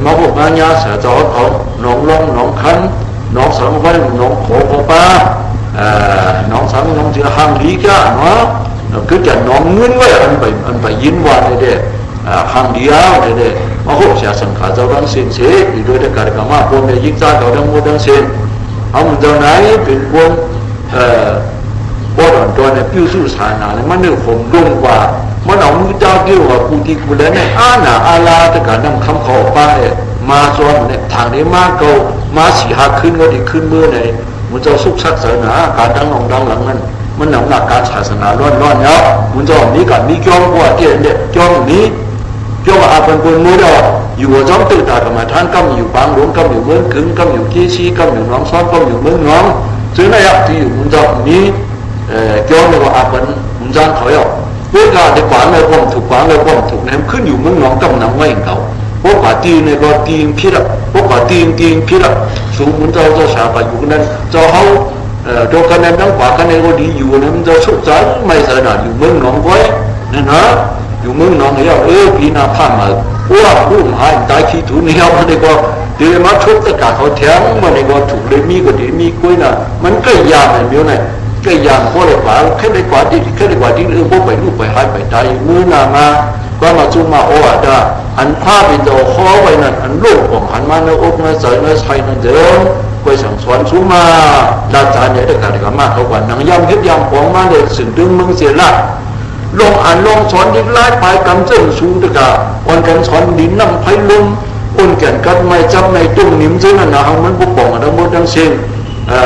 มาพวกงานยาเสียจอเขาหนองลงหนองคันหนองสังไว้หนองโขกป้าหนองสังหนองเสียห้างดีก้าเนาะคือจะหนองเงินไว้อันไปยินวันเลยเด้ห้างเดียวเลยเด้มาพวกเสียสังขารเจ้าดังเสียนเสียอีกด้วยแต่การกรรมะพวกเนี่ยยิ่งจ้าเขาดังโมดังเสียนเอามันเจ้าไหนเป็นคนบ่ดอนตัวเนี่ยพิ้วสู้สานาเนี่ยมันเนี่ยผมลงกว่ามันเอามือเจ้าเกี่ยวกับกูที่กูแล้วเนี่ยอาลาแต่การนำคำขอป้าเนี่ยมาซ้อนเนี่ยทางนี้มาเก่ามาสี่หาขึ้นก็ดีขึ้นเมื่อไหนมันจะสุขสักศาสนาการดังหลังนั้นมันหนักการศาสนาร้อนเนาะมันจะมีการมีจ้องกว่าเกี่ยเนี่ยจ้องนี้จ้องอาเป็นคนมือเดียวอยู่ว่าจ้องตื่นตากรรมฐานกำอยู่บางหลวงกำอยู่เมืองขึงกำอยู่ที่ชี้กำอยู่น้องซ้อนกำอยู่เมืองน้องซึ่งในที่อยู่มันจะมีจ้องเนี่ยว่าอาเป็นมันจางถอยออกเวลาได้ขวางเลยความถูกขวางเลยความถูกเนี่ยขึ้นอยู่เมืองน้องกำนำไว้เขาพวกป่าตีเนี่ยก็ตีนพิษพวกป่าตีนพิษสูงเหมือนเจ้าชาไปอยู่นั้นเจ้าเขาโดยคะแนนทั้งขวาคะแนนก็ดีอยู่นั้นมันจะสุขใจไม่สนาอยู่เมืองน้องไว้นั่นนะอยู่เมืองน้องเนี่ยพี่นาผ้ามาว่าผู้หายตายขี้ถูเนี่ยมันก็เดี๋ยวมาทุบตะกาเขาแทงมันก็ถูกเลยมีก็ดีมีกุ้ยน่ะมันก็ยากแบบนี้ไงก็อย่างพวกเลยกว่าแค่ได้กว่าที่พวกไปลูกไปหายไปตายมือหน้ามาก็มาจุ่มมาโอ้ดาอันผ้าเป็นตัวข้อไว้นั่นอันลูกของหันมาในอกในใจในใจนั่นเดิมก็สั่งสอนจุ่มมาดาจานเนี่ยได้การกรรมะเขากว่านังย่ำเฮ็ดย่ำของมาเลยสึ่งดึงมึงเสียละลงอ่านลงสอนดินไล่ไปกำเจิ้งสูงตะกาอ่อนกันสอนดินน้ำไผ่ลมอ่อนแก่นกันไม่จำไม่ตุ้งนิ่มเจ้านั่นนะเขามันบุกป่องอะไรหมดทั้งสิ้น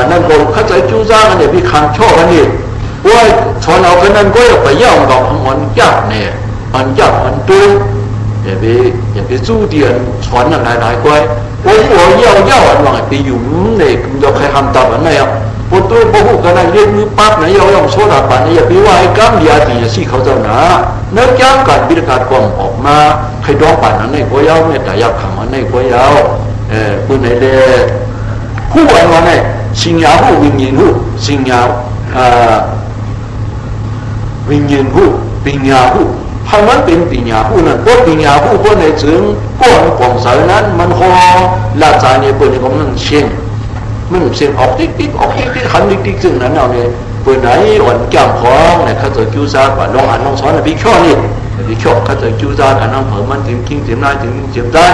นั่นก็เข้าใจจู้จ้ากันเนี่ยพี่คางชอบกันนี่ว่าชอนเอากันนั้นก็อย่าไปย่องดอกมันยากเนี่ยมันยากมันตื้ออย่าไปสู้เดียนชอนอะไรหลายๆก้อยโอ้โหเย่าอันว่าไปอยู่เนี่ยคุณจะใครทำตามอันไหนอ่ะ ปวดตัวบ่ฮู้กันนะเรียนมือปั๊บนะยองโซดาปานอย่าไปว่าไอ้กำยาตีสิเขาเจ้านะเนื้อจ้างการบิดการกล่อมออกมาใครดองปานนั้นในกวยาวเนี่ยแต่ยับคำนั้นในกวยาวปืนไหนเด้ผู้วันวันไหนสิงยาผู้วิญญาณผู้สิงยาวิญญาณผู้ปิญญาผู้ให้มันเป็นปิญญาผู้นั้นก็ปิญญาผู้คนในถึงก้อนกล่องสายนั้นมันคอลาจาเนี่ยเปิดในของมันเชียงมันเสียงออกติ๊กออกติ๊กขันติ๊กซึ่งนั้นเอาเนี่ยเปิดไหนอ่อนแก้มของเนี่ยเขาจะคิ้วซาว่าน้องอ่านน้องสอนพี่ช่อนี่พี่ช่อเขาจะคิ้วซาอ่านน้องเผิมมันถึงกิ้งเสียมนายถึงเสียมได้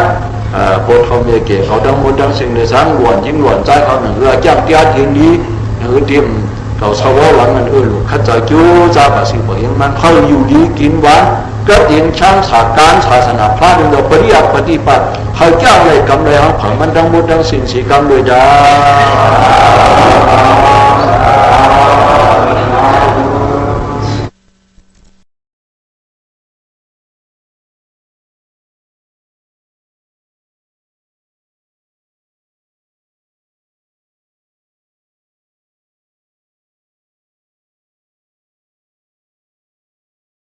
ปวดเขาเมียเก๋เขาดังมดดังสิ่งในสังหวนยิ้มหวนใจเขาหนึ่งเรือจ้างเตี้ยทีนี้เตรียมเขาสาวหลังมันลูกเขาจะคิ้วซาว่าสิ่งพวกนี้มันเขาอยู่ดีกินหวานก็เตียนช่างศาสตร์การศาสนาพระดึงเราปฏิบัติปฏิบัติเขาเจ้าเลยกำไรเขาเผิมมันดังมดดังสิ่งสีกำเลยจ้า